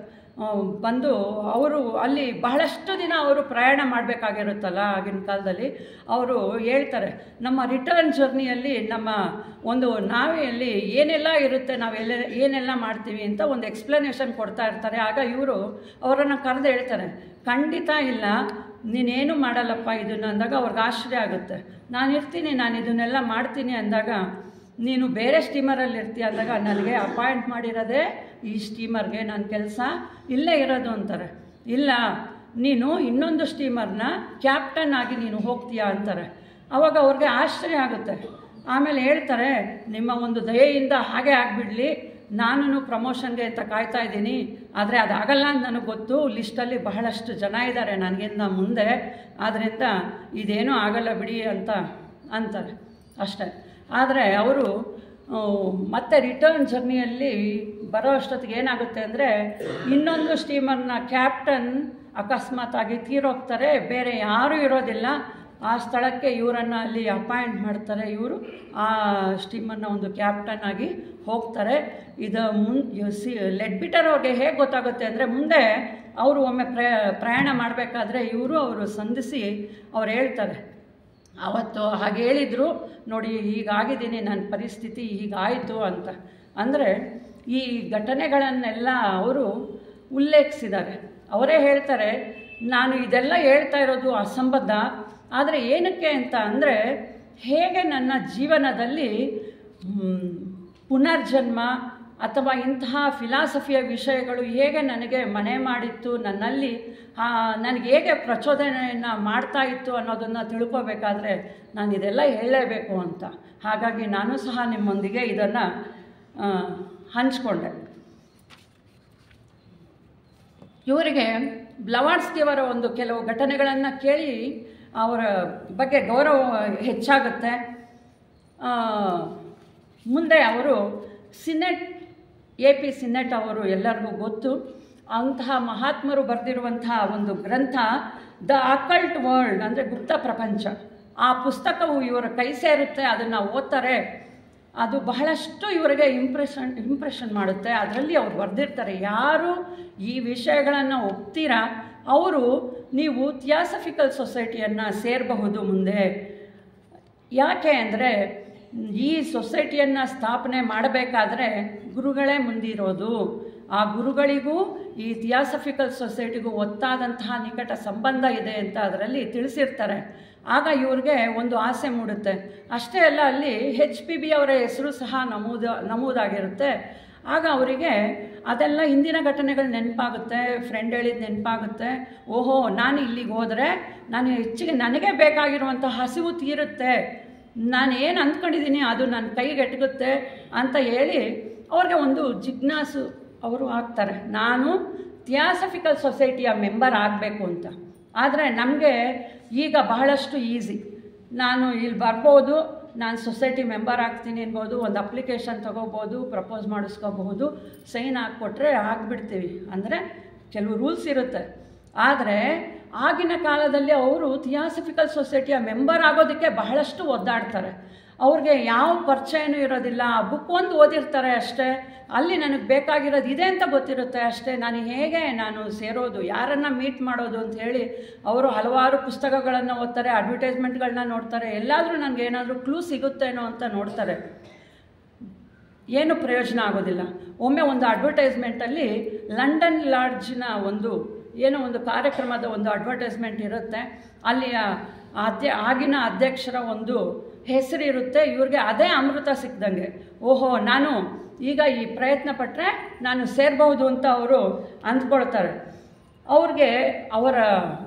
ಬಂದು, ಅವರು ಅಲ್ಲಿ ಬಹಳಷ್ಟು ದಿನ ಅವರು ಪ್ರಯಾಣ ಮಾಡಬೇಕಾಗಿರುತ್ತಲ್ಲ ಆಗಿನ ಕಾಲದಲ್ಲಿ, ಅವರು ಹೇಳ್ತಾರೆ ನಮ್ಮ ರಿಟರ್ನ್ ಜರ್ನಿಯಲ್ಲಿ ನಮ್ಮ ಒಂದು ನಾವೆಯಲ್ಲಿ ಏನೆಲ್ಲ ಇರುತ್ತೆ, ಏನೆಲ್ಲ ಮಾಡ್ತೀವಿ ಅಂತ ಒಂದು ಎಕ್ಸ್ಪ್ಲನೇಷನ್ ಕೊಡ್ತಾ ಇರ್ತಾರೆ. ಆಗ ಇವರು ಅವರನ್ನು ಕರೆದು ಹೇಳ್ತಾರೆ, ಖಂಡಿತ ಇಲ್ಲ, ನೀನೇನು ಮಾಡಲ್ಲಪ್ಪ ಇದನ್ನು ಅಂದಾಗ ಅವ್ರಿಗೆ ಆಶ್ಚರ್ಯ ಆಗುತ್ತೆ. ನಾನು ಇರ್ತೀನಿ, ನಾನು ಇದನ್ನೆಲ್ಲ ಮಾಡ್ತೀನಿ ಅಂದಾಗ, ನೀನು ಬೇರೆ ಸ್ಟೀಮರಲ್ಲಿ ಇರ್ತೀಯ ಅಂದಾಗ, ನನಗೆ ಅಪಾಯಿಂಟ್ ಮಾಡಿರೋದೇ ಈ ಸ್ಟೀಮರ್ಗೆ, ನನ್ನ ಕೆಲಸ ಇಲ್ಲೇ ಇರೋದು ಅಂತಾರೆ. ಇಲ್ಲ, ನೀನು ಇನ್ನೊಂದು ಸ್ಟೀಮರ್ನ ಕ್ಯಾಪ್ಟನ್ ಆಗಿ ನೀನು ಹೋಗ್ತೀಯಾ ಅಂತಾರೆ. ಆವಾಗ ಅವ್ರಿಗೆ ಆಶ್ಚರ್ಯ ಆಗುತ್ತೆ. ಆಮೇಲೆ ಹೇಳ್ತಾರೆ, ನಿಮ್ಮ ಒಂದು ದಯೆಯಿಂದ ಹಾಗೆ ಆಗಿಬಿಡಲಿ, ನಾನು ಪ್ರಮೋಷನ್ಗೆ ಅಂತ ಕಾಯ್ತಾ ಇದ್ದೀನಿ, ಆದರೆ ಅದಾಗಲ್ಲ ಅಂತ ನನಗೆ ಗೊತ್ತು, ಲಿಸ್ಟಲ್ಲಿ ಬಹಳಷ್ಟು ಜನ ಇದ್ದಾರೆ ನನಗಿಂತ ಮುಂದೆ, ಆದ್ದರಿಂದ ಇದೇನೂ ಆಗಲ್ಲ ಬಿಡಿ ಅಂತ ಅಂತಾರೆ ಅಷ್ಟೇ. ಆದರೆ ಅವರು ಮತ್ತೆ ರಿಟರ್ನ್ ಜರ್ನಿಯಲ್ಲಿ ಬರೋ ಅಷ್ಟೊತ್ತಿಗೆ ಏನಾಗುತ್ತೆ ಅಂದರೆ, ಇನ್ನೊಂದು ಸ್ಟೀಮರ್ನ ಕ್ಯಾಪ್ಟನ್ ಅಕಸ್ಮಾತಾಗಿ ತೀರೋಗ್ತಾರೆ, ಬೇರೆ ಯಾರೂ ಇರೋದಿಲ್ಲ. ಆ ಸ್ಥಳಕ್ಕೆ ಇವರನ್ನು ಅಲ್ಲಿ ಅಪಾಯಿಂಟ್ ಮಾಡ್ತಾರೆ. ಇವರು ಆ ಸ್ಟೀಮರ್ನ ಒಂದು ಕ್ಯಾಪ್ಟನ್ ಆಗಿ ಹೋಗ್ತಾರೆ. ಇದು ಲೆಡ್ಬಿಟರ್ ಅವ್ರಿಗೆ ಹೇಗೆ ಗೊತ್ತಾಗುತ್ತೆ ಅಂದರೆ, ಮುಂದೆ ಅವರು ಒಮ್ಮೆ ಪ್ರಯಾಣ ಮಾಡಬೇಕಾದ್ರೆ ಅವರು ಸಂಧಿಸಿ ಅವ್ರು ಹೇಳ್ತಾರೆ, ಅವತ್ತು ಹಾಗೆ ಹೇಳಿದರು ನೋಡಿ, ಹೀಗಾಗಿದ್ದೀನಿ, ನನ್ನ ಪರಿಸ್ಥಿತಿ ಹೀಗಾಯಿತು ಅಂತ. ಅಂದರೆ ಈ ಘಟನೆಗಳನ್ನೆಲ್ಲ ಅವರು ಉಲ್ಲೇಖಿಸಿದ್ದಾರೆ. ಅವರೇ ಹೇಳ್ತಾರೆ, ನಾನು ಇದೆಲ್ಲ ಹೇಳ್ತಾ ಇರೋದು ಅಸಂಬದ್ಧ, ಆದರೆ ಏನಕ್ಕೆ ಅಂತ ಅಂದರೆ, ಹೇಗೆ ನನ್ನ ಜೀವನದಲ್ಲಿ ಪುನರ್ಜನ್ಮ ಅಥವಾ ಇಂತಹ ಫಿಲಾಸಫಿಯ ವಿಷಯಗಳು ಹೇಗೆ ನನಗೆ ಮನೆ ಮಾಡಿತ್ತು, ನನ್ನಲ್ಲಿ ನನಗೆ ಹೇಗೆ ಪ್ರಚೋದನೆಯನ್ನು ಮಾಡ್ತಾ ಇತ್ತು ಅನ್ನೋದನ್ನು ತಿಳ್ಕೋಬೇಕಾದ್ರೆ ನಾನು ಇದೆಲ್ಲ ಹೇಳಲೇಬೇಕು ಅಂತ. ಹಾಗಾಗಿ ನಾನು ಸಹ ನಿಮ್ಮೊಂದಿಗೆ ಇದನ್ನು ಹಂಚಿಕೊಂಡೆ. ಇವರಿಗೆ ಬ್ಲವಾಟ್ಸ್ಕಿಯವರ ಒಂದು ಕೆಲವು ಘಟನೆಗಳನ್ನು ಕೇಳಿ ಅವರ ಬಗ್ಗೆ ಗೌರವ ಹೆಚ್ಚಾಗುತ್ತೆ. ಮುಂದೆ ಅವರು ಸಿನೆಟ್, AP ಸಿನೆಟ್ ಅವರು ಎಲ್ಲರಿಗೂ ಗೊತ್ತು. ಅಂತಹ ಮಹಾತ್ಮರು ಬರೆದಿರುವಂತಹ ಒಂದು ಗ್ರಂಥ ದ ಅಕಲ್ಟ್ ವರ್ಲ್ಡ್, ಅಂದರೆ ಗುಪ್ತ ಪ್ರಪಂಚ. ಆ ಪುಸ್ತಕವು ಇವರ ಕೈ ಸೇರುತ್ತೆ, ಅದನ್ನು ಓದ್ತಾರೆ. ಅದು ಬಹಳಷ್ಟು ಇವರಿಗೆ ಇಂಪ್ರೆಷನ್ ಮಾಡುತ್ತೆ. ಅದರಲ್ಲಿ ಅವ್ರು ಬರೆದಿರ್ತಾರೆ, ಯಾರು ಈ ವಿಷಯಗಳನ್ನು ಒಪ್ತೀರಾ ಅವರು ನೀವು ಥಿಯಾಸಫಿಕಲ್ ಸೊಸೈಟಿಯನ್ನು ಸೇರಬಹುದು ಮುಂದೆ. ಯಾಕೆ ಅಂದರೆ ಈ ಸೊಸೈಟಿಯನ್ನು ಸ್ಥಾಪನೆ ಮಾಡಬೇಕಾದ್ರೆ ಗುರುಗಳೇ ಮುಂದಿರೋದು. ಆ ಗುರುಗಳಿಗೂ ಈ ಥಿಯಾಸಫಿಕಲ್ ಸೊಸೈಟಿಗೂ ಒತ್ತಾದಂತಹ ನಿಕಟ ಸಂಬಂಧ ಇದೆ ಅಂತ ಅದರಲ್ಲಿ ತಿಳಿಸಿರ್ತಾರೆ. ಆಗ ಇವ್ರಿಗೆ ಒಂದು ಆಸೆ ಮೂಡುತ್ತೆ. ಅಷ್ಟೇ ಅಲ್ಲ, ಅಲ್ಲಿ HPB ಅವರ ಹೆಸರು ಸಹ ನಮೂದಾಗಿರುತ್ತೆ. ಆಗ ಅವರಿಗೆ ಅದೆಲ್ಲ ಹಿಂದಿನ ಘಟನೆಗಳು ನೆನಪಾಗುತ್ತೆ, ಫ್ರೆಂಡ್ ಹೇಳಿದ ನೆನಪಾಗುತ್ತೆ. ಓಹೋ, ನಾನು ಇಲ್ಲಿಗೆ ಹೋದರೆ ನಾನು ಹೆಚ್ಚಿಗೆ ನನಗೆ ಬೇಕಾಗಿರುವಂಥ ಹಸಿವು ತೀರುತ್ತೆ, ನಾನು ಏನು ಅಂದ್ಕೊಂಡಿದ್ದೀನಿ ಅದು ನನ್ನ ಕೈಗೆಟಗುತ್ತೆ ಅಂತ ಹೇಳಿ ಅವ್ರಿಗೆ ಒಂದು ಜಿಜ್ಞಾಸು ಅವರು ಆಗ್ತಾರೆ, ನಾನು ಥಿಯಾಸಫಿಕಲ್ ಸೊಸೈಟಿಯ ಮೆಂಬರ್ ಆಗಬೇಕು ಅಂತ. ಆದರೆ ನಮಗೆ ಈಗ ಬಹಳಷ್ಟು ಈಸಿ, ನಾನು ಇಲ್ಲಿ ಬರ್ಬೋದು, ನಾನು ಸೊಸೈಟಿ ಮೆಂಬರ್ ಆಗ್ತೀನಿ ಅನ್ಬೋದು, ಒಂದು ಅಪ್ಲಿಕೇಶನ್ ತೊಗೋಬೋದು, ಪ್ರಪೋಸ್ ಮಾಡಿಸ್ಕೋಬಹುದು, ಸೈನ್ ಹಾಕ್ಕೊಟ್ರೆ ಆಗಿಬಿಡ್ತೀವಿ. ಅಂದರೆ ಕೆಲವು ರೂಲ್ಸ್ ಇರುತ್ತೆ. ಆದರೆ ಆಗಿನ ಕಾಲದಲ್ಲಿ ಅವರು ಥಿಯಾಸಫಿಕಲ್ ಸೊಸೈಟಿಯ ಮೆಂಬರ್ ಆಗೋದಕ್ಕೆ ಬಹಳಷ್ಟು ಒದ್ದಾಡ್ತಾರೆ. ಅವ್ರಿಗೆ ಯಾವ ಪರಿಚಯನೂ ಇರೋದಿಲ್ಲ, ಬುಕ್ ಒಂದು ಓದಿರ್ತಾರೆ ಅಷ್ಟೇ, ಅಲ್ಲಿ ನನಗೆ ಬೇಕಾಗಿರೋದು ಇದೆ ಅಂತ ಗೊತ್ತಿರುತ್ತೆ ಅಷ್ಟೇ. ನಾನು ಸೇರೋದು, ಯಾರನ್ನು ಮೀಟ್ ಮಾಡೋದು ಅಂತ ಹೇಳಿ ಅವರು ಹಲವಾರು ಪುಸ್ತಕಗಳನ್ನು ಓದ್ತಾರೆ, ಅಡ್ವರ್ಟೈಸ್ಮೆಂಟ್ಗಳನ್ನ ನೋಡ್ತಾರೆ, ಎಲ್ಲಾದರೂ ನನಗೇನಾದರೂ ಕ್ಲೂ ಸಿಗುತ್ತೇನೋ ಅಂತ ನೋಡ್ತಾರೆ. ಏನು ಪ್ರಯೋಜನ ಆಗೋದಿಲ್ಲ. ಒಮ್ಮೆ ಒಂದು ಅಡ್ವರ್ಟೈಸ್ಮೆಂಟಲ್ಲಿ ಲಂಡನ್ ಲಾಡ್ಜ್ನ ಒಂದು ಕಾರ್ಯಕ್ರಮದ ಒಂದು ಅಡ್ವರ್ಟೈಸ್ಮೆಂಟ್ ಇರುತ್ತೆ. ಅಲ್ಲಿ ಆಗಿನ ಅಧ್ಯಕ್ಷರ ಒಂದು ಹೆಸರಿರುತ್ತೆ. ಇವ್ರಿಗೆ ಅದೇ ಅಮೃತ ಸಿಕ್ದಂಗೆ, ಓಹೋ, ನಾನು ಈಗ ಈ ಪ್ರಯತ್ನ ಪಟ್ಟರೆ ನಾನು ಸೇರಬಹುದು ಅಂತ ಅವರು ಅಂದ್ಕೊಳ್ತಾರೆ. ಅವ್ರಿಗೆ ಅವರ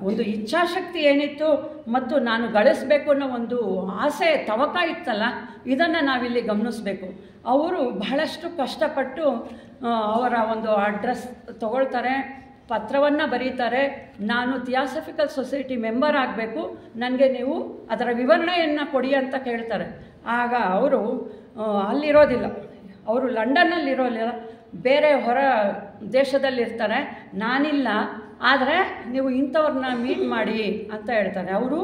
ಒಂದು ಇಚ್ಛಾಶಕ್ತಿ ಏನಿತ್ತು ಮತ್ತು ನಾನು ಗಳಿಸ್ಬೇಕು ಅನ್ನೋ ಒಂದು ಆಸೆ ತವಕ ಇತ್ತಲ್ಲ, ಇದನ್ನು ನಾವಿಲ್ಲಿ ಗಮನಿಸಬೇಕು. ಅವರು ಬಹಳಷ್ಟು ಕಷ್ಟಪಟ್ಟು ಅವರ ಒಂದು ಅಡ್ರೆಸ್ ತಗೊಳ್ತಾರೆ, ಪತ್ರವನ್ನು ಬರೀತಾರೆ, ನಾನು ಥಿಯಾಸಫಿಕಲ್ ಸೊಸೈಟಿ ಮೆಂಬರ್ ಆಗಬೇಕು, ನನಗೆ ನೀವು ಅದರ ವಿವರಣೆಯನ್ನು ಕೊಡಿ ಅಂತ ಕೇಳ್ತಾರೆ. ಆಗ ಅವರು ಅಲ್ಲಿರೋದಿಲ್ಲ, ಅವರು ಲಂಡನ್ನಲ್ಲಿರೋಲ್ಲ, ಬೇರೆ ಹೊರ ದೇಶದಲ್ಲಿರ್ತಾರೆ. ನಾನಿಲ್ಲ, ಆದರೆ ನೀವು ಇಂಥವ್ರನ್ನ ಮೀಟ್ ಮಾಡಿ ಅಂತ ಹೇಳ್ತಾರೆ. ಅವರು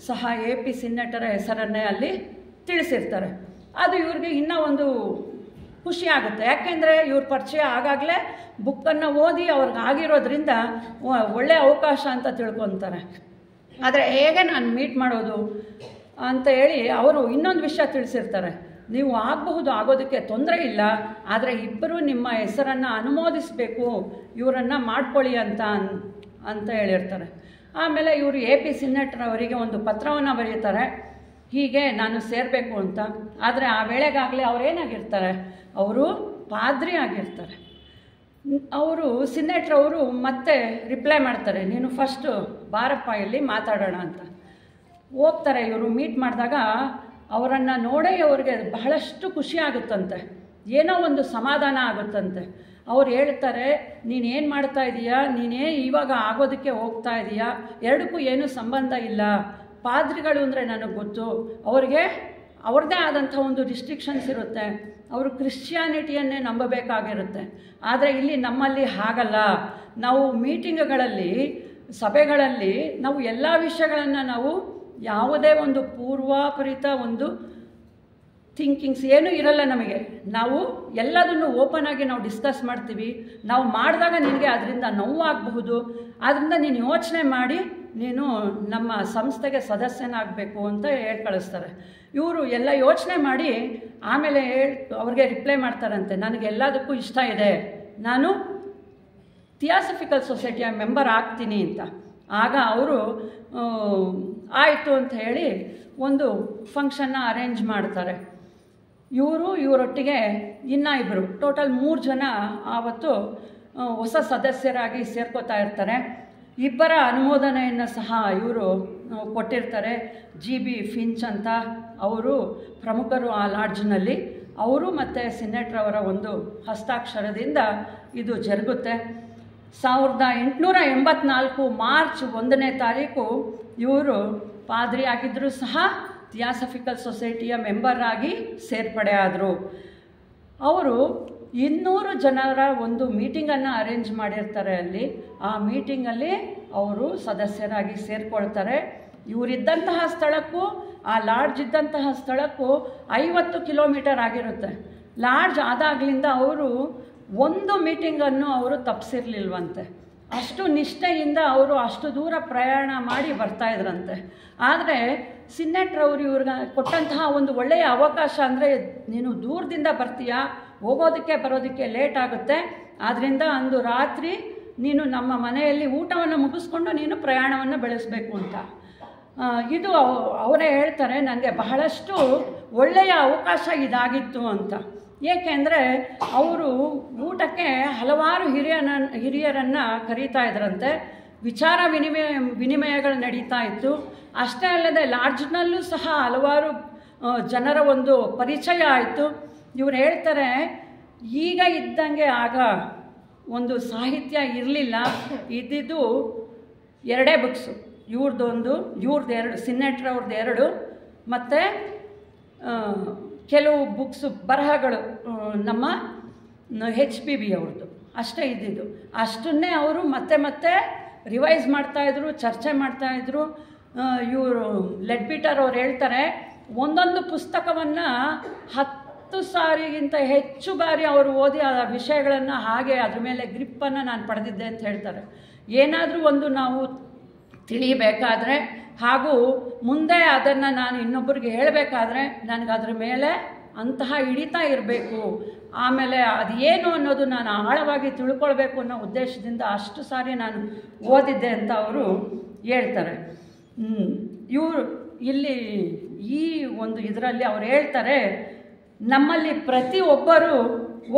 ಸಹ AP ಸಿನ್ನೆಟರ ಹೆಸರನ್ನೇ ಅಲ್ಲಿ ತಿಳಿಸಿರ್ತಾರೆ. ಅದು ಇವ್ರಿಗೆ ಇನ್ನೂ ಒಂದು ಖುಷಿ ಆಗುತ್ತೆ. ಯಾಕೆಂದರೆ ಇವ್ರ ಪರಿಚಯ ಆಗಾಗಲೇ ಬುಕ್ಕನ್ನು ಓದಿ ಅವ್ರಿಗೆ ಆಗಿರೋದ್ರಿಂದ ಒಳ್ಳೆಯ ಅವಕಾಶ ಅಂತ ತಿಳ್ಕೊತಾರೆ. ಆದರೆ ಹೇಗೆ ನಾನು ಮೀಟ್ ಮಾಡೋದು ಅಂತ ಹೇಳಿ ಅವರು ಇನ್ನೊಂದು ವಿಷಯ ತಿಳಿಸಿರ್ತಾರೆ, ನೀವು ಆಗೋದಕ್ಕೆ ತೊಂದರೆ ಇಲ್ಲ, ಆದರೆ ಇಬ್ಬರು ನಿಮ್ಮ ಹೆಸರನ್ನು ಅನುಮೋದಿಸಬೇಕು, ಇವರನ್ನು ಮಾಡ್ಕೊಳ್ಳಿ ಅಂತ ಹೇಳಿರ್ತಾರೆ. ಆಮೇಲೆ ಇವರು AP ಸಿನ್ನೆಟರ್ ಅವರಿಗೆ ಒಂದು ಪತ್ರವನ್ನು ಬರೀತಾರೆ, ಹೀಗೆ ನಾನು ಸೇರಬೇಕು ಅಂತ. ಆದರೆ ಆ ವೇಳೆಗಾಗಲೇ ಅವರೇನಾಗಿರ್ತಾರೆ, ಅವರು ಪಾದ್ರಿ ಆಗಿರ್ತಾರೆ. ಅವರು ಸಿನ್ನೆಟರ್ ಅವರು ಮತ್ತೆ ರಿಪ್ಲೈ ಮಾಡ್ತಾರೆ, ನೀನು ಫಸ್ಟು ಬಾರಪ್ಪ ಇಲ್ಲಿ ಮಾತಾಡೋಣ ಅಂತ ಹೋಗ್ತಾರೆ. ಇವರು ಮೀಟ್ ಮಾಡಿದಾಗ ಅವರನ್ನು ನೋಡೇ ಅವ್ರಿಗೆ ಬಹಳಷ್ಟು ಖುಷಿ ಆಗುತ್ತಂತೆ, ಏನೋ ಒಂದು ಸಮಾಧಾನ ಆಗುತ್ತಂತೆ. ಅವ್ರು ಹೇಳ್ತಾರೆ, ನೀನೇನು ಮಾಡ್ತಾ ಇದೀಯಾ, ಇವಾಗ ಆಗೋದಕ್ಕೆ ಹೋಗ್ತಾ ಇದೀಯಾ, ಎರಡಕ್ಕೂ ಏನೂ ಸಂಬಂಧ ಇಲ್ಲ. ಪಾದ್ರಿಗಳು ಅಂದರೆ ನನಗೆ ಗೊತ್ತು, ಅವ್ರಿಗೆ ಅವ್ರದ್ದೇ ಆದಂಥ ಒಂದು ರಿಸ್ಟ್ರಿಕ್ಷನ್ಸ್ ಇರುತ್ತೆ, ಅವರು ಕ್ರಿಶ್ಚಿಯಾನಿಟಿಯನ್ನೇ ನಂಬಬೇಕಾಗಿರುತ್ತೆ. ಆದರೆ ಇಲ್ಲಿ ನಮ್ಮಲ್ಲಿ ಹಾಗಲ್ಲ, ನಾವು ಮೀಟಿಂಗ್ಗಳಲ್ಲಿ, ಸಭೆಗಳಲ್ಲಿ ನಾವು ಎಲ್ಲ ವಿಷಯಗಳನ್ನು ನಾವು ಯಾವುದೇ ಒಂದು ಪೂರ್ವಾಪರಿತ ಒಂದು ಥಿಂಕಿಂಗ್ಸ್ ಏನೂ ಇರಲ್ಲ ನಮಗೆ. ನಾವು ಎಲ್ಲದನ್ನು ಓಪನ್ ಆಗಿ ನಾವು ಡಿಸ್ಕಸ್ ಮಾಡ್ತೀವಿ. ನಾವು ಮಾಡಿದಾಗ ನಿನಗೆ ಅದರಿಂದ ನೋವಾಗಬಹುದು, ಆದ್ದರಿಂದ ನೀನು ಯೋಚನೆ ಮಾಡಿ ನೀನು ನಮ್ಮ ಸಂಸ್ಥೆಗೆ ಸದಸ್ಯನಾಗಬೇಕು ಅಂತ ಹೇಳಿ ಕಳಿಸ್ತಾರೆ. ಇವರು ಎಲ್ಲ ಯೋಚನೆ ಮಾಡಿ ಆಮೇಲೆ ಅವ್ರಿಗೆ ರಿಪ್ಲೈ ಮಾಡ್ತಾರಂತೆ, ನನಗೆಲ್ಲದಕ್ಕೂ ಇಷ್ಟ ಇದೆ, ನಾನು ಥಿಯಾಸಫಿಕಲ್ ಸೊಸೈಟಿಯ ಮೆಂಬರ್ ಆಗ್ತೀನಿ ಅಂತ. ಆಗ ಅವರು ಆಯಿತು ಅಂತ ಹೇಳಿ ಒಂದು ಫಂಕ್ಷನ್ನ ಅರೇಂಜ್ ಮಾಡ್ತಾರೆ. ಇವರೊಟ್ಟಿಗೆ ಇನ್ನೂ ಇಬ್ಬರು, ಟೋಟಲ್ 3 ಜನ ಆವತ್ತು ಹೊಸ ಸದಸ್ಯರಾಗಿ ಸೇರ್ಕೋತಾ ಇರ್ತಾರೆ. ಇಬ್ಬರ ಅನುಮೋದನೆಯನ್ನು ಸಹ ಇವರು ಕೊಟ್ಟಿರ್ತಾರೆ. GB ಫಿಂಚ್ ಅಂತ ಅವರು ಪ್ರಮುಖರು ಆ ಲಾಡ್ಜ್ನಲ್ಲಿ. ಅವರು ಮತ್ತು ಸಿನ್ನೆಟರ್ ಅವರ ಒಂದು ಹಸ್ತಾಕ್ಷರದಿಂದ ಇದು ಜರುಗುತ್ತೆ. 1884 ಮಾರ್ಚ್ 1ನೇ ತಾರೀಕು ಇವರು ಪಾದ್ರಿ ಆಗಿದ್ದರೂ ಸಹ ಥಿಯಾಸಫಿಕಲ್ ಸೊಸೈಟಿಯ ಮೆಂಬರ್ ಆಗಿ ಸೇರ್ಪಡೆ ಆದರು. ಅವರು 200 ಜನರ ಒಂದು ಮೀಟಿಂಗನ್ನು ಅರೇಂಜ್ ಮಾಡಿರ್ತಾರೆ. ಅಲ್ಲಿ ಆ ಮೀಟಿಂಗಲ್ಲಿ ಅವರು ಸದಸ್ಯರಾಗಿ ಸೇರಿಕೊಳ್ತಾರೆ. ಇವರಿದ್ದಂತಹ ಸ್ಥಳಕ್ಕೂ ಆ ಲಾಡ್ಜ್ ಇದ್ದಂತಹ ಸ್ಥಳಕ್ಕೂ 50 ಕಿಲೋಮೀಟರ್ ಆಗಿರುತ್ತೆ. ಲಾಡ್ಜ್ ಆದಾಗಲಿಂದ ಅವರು ಒಂದು ಮೀಟಿಂಗನ್ನು ಅವರು ತಪ್ಪಿಸಿರ್ಲಿಲ್ವಂತೆ. ಅಷ್ಟು ನಿಷ್ಠೆಯಿಂದ ಅವರು ಅಷ್ಟು ದೂರ ಪ್ರಯಾಣ ಮಾಡಿ ಬರ್ತಾಯಿದ್ರಂತೆ. ಆದರೆ ಸಿನ್ನೆಟ್ರವರು ಇವ್ರಿಗೆ ಕೊಟ್ಟಂತಹ ಒಂದು ಒಳ್ಳೆಯ ಅವಕಾಶ ಅಂದರೆ, ನೀನು ದೂರದಿಂದ ಬರ್ತೀಯಾ, ಹೋಗೋದಕ್ಕೆ ಬರೋದಕ್ಕೆ ಲೇಟ್ ಆಗುತ್ತೆ, ಆದ್ದರಿಂದ ಅಂದು ರಾತ್ರಿ ನೀನು ನಮ್ಮ ಮನೆಯಲ್ಲಿ ಊಟವನ್ನು ಮುಗಿಸ್ಕೊಂಡು ನೀನು ಪ್ರಯಾಣವನ್ನು ಬೆಳೆಸಬೇಕು ಅಂತ. ಇದು ಅವರೇ ಹೇಳ್ತಾರೆ, ನನಗೆ ಬಹಳಷ್ಟು ಒಳ್ಳೆಯ ಅವಕಾಶ ಇದಾಗಿತ್ತು ಅಂತ. ಏಕೆಂದರೆ ಅವರು ಊಟಕ್ಕೆ ಹಲವಾರು ಹಿರಿಯರನ್ನು ಕರೀತಾ ಇದ್ರಂತೆ. ವಿಚಾರ ವಿನಿಮಯಗಳು ನಡೀತಾ ಇತ್ತು. ಅಷ್ಟೇ ಅಲ್ಲದೆ ಲಾಡ್ಜ್ನಲ್ಲೂ ಸಹ ಹಲವಾರು ಜನರ ಒಂದು ಪರಿಚಯ ಆಯಿತು. ಇವ್ರು ಹೇಳ್ತಾರೆ, ಈಗ ಇದ್ದಂಗೆ ಆಗ ಒಂದು ಸಾಹಿತ್ಯ ಇರಲಿಲ್ಲ. ಇದ್ದಿದ್ದು 2 ಬುಕ್ಸು, ಇವ್ರದ್ದೊಂದು, ಇವ್ರದ್ದು 2, ಸಿನ್ನೆಟ್ರವ್ರದ್ದು 2, ಮತ್ತು ಕೆಲವು ಬುಕ್ಸು ಬರಹಗಳು ನಮ್ಮ HPB ಅವ್ರದ್ದು ಅಷ್ಟೇ ಇದ್ದಿದ್ದು. ಅಷ್ಟನ್ನೇ ಅವರು ಮತ್ತೆ ರಿವೈಸ್ ಮಾಡ್ತಾಯಿದ್ರು, ಚರ್ಚೆ ಮಾಡ್ತಾಯಿದ್ರು. ಇವರು ಲೆಡ್ಬಿಟರ್ ಅವ್ರು ಹೇಳ್ತಾರೆ, ಒಂದೊಂದು ಪುಸ್ತಕವನ್ನು 10 ಸಾರಿಗಿಂತ ಹೆಚ್ಚು ಬಾರಿ ಅವರು ಓದಿ ಆ ವಿಷಯಗಳನ್ನು ಹಾಗೆ ಅದ್ರ ಮೇಲೆ ಗ್ರಿಪ್ಪನ್ನು ನಾನು ಪಡೆದಿದ್ದೆ ಅಂತ ಹೇಳ್ತಾರೆ. ಏನಾದರೂ ಒಂದು ನಾವು ತಿಳಿಯಬೇಕಾದ್ರೆ ಹಾಗೂ ಮುಂದೆ ಅದನ್ನು ನಾನು ಇನ್ನೊಬ್ಬರಿಗೆ ಹೇಳಬೇಕಾದ್ರೆ ನನಗೆ ಅದ್ರ ಮೇಲೆ ಅಂತಹ ಹಿಡಿತಾ ಇರಬೇಕು, ಆಮೇಲೆ ಅದು ಏನು ಅನ್ನೋದು ನಾನು ಆಳವಾಗಿ ತಿಳ್ಕೊಳ್ಬೇಕು ಅನ್ನೋ ಉದ್ದೇಶದಿಂದ ಅಷ್ಟು ಸಾರಿ ನಾನು ಓದಿದ್ದೆ ಅಂತ ಅವರು ಹೇಳ್ತಾರೆ. ಇವರು ಇಲ್ಲಿ ಈ ಒಂದು ಇದರಲ್ಲಿ ಅವ್ರು ಹೇಳ್ತಾರೆ, ನಮ್ಮಲ್ಲಿ ಪ್ರತಿಯೊಬ್ಬರೂ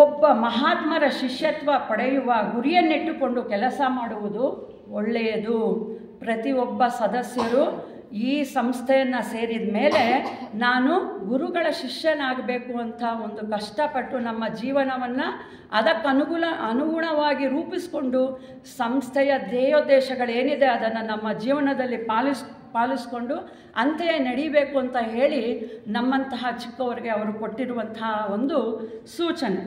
ಒಬ್ಬ ಮಹಾತ್ಮರ ಶಿಷ್ಯತ್ವ ಪಡೆಯುವ ಗುರಿಯನ್ನಿಟ್ಟುಕೊಂಡು ಕೆಲಸ ಮಾಡುವುದು ಒಳ್ಳೆಯದು. ಪ್ರತಿಯೊಬ್ಬ ಸದಸ್ಯರು ಈ ಸಂಸ್ಥೆಯನ್ನು ಸೇರಿದ ಮೇಲೆ ನಾನು ಗುರುಗಳ ಶಿಷ್ಯನಾಗಬೇಕು ಅಂತ ಒಂದು ಕಷ್ಟಪಟ್ಟು ನಮ್ಮ ಜೀವನವನ್ನು ಅನುಗುಣವಾಗಿ ರೂಪಿಸಿಕೊಂಡು ಸಂಸ್ಥೆಯ ಧ್ಯೇಯೋದ್ದೇಶಗಳೇನಿದೆ ಅದನ್ನು ನಮ್ಮ ಜೀವನದಲ್ಲಿ ಪಾಲಿಸ್ಕೊಂಡು ಅಂತೆಯೇ ನಡೀಬೇಕು ಅಂತ ಹೇಳಿ ನಮ್ಮಂತಹ ಚಿಕ್ಕವರಿಗೆ ಅವರು ಕೊಟ್ಟಿರುವಂತಹ ಒಂದು ಸೂಚನೆ.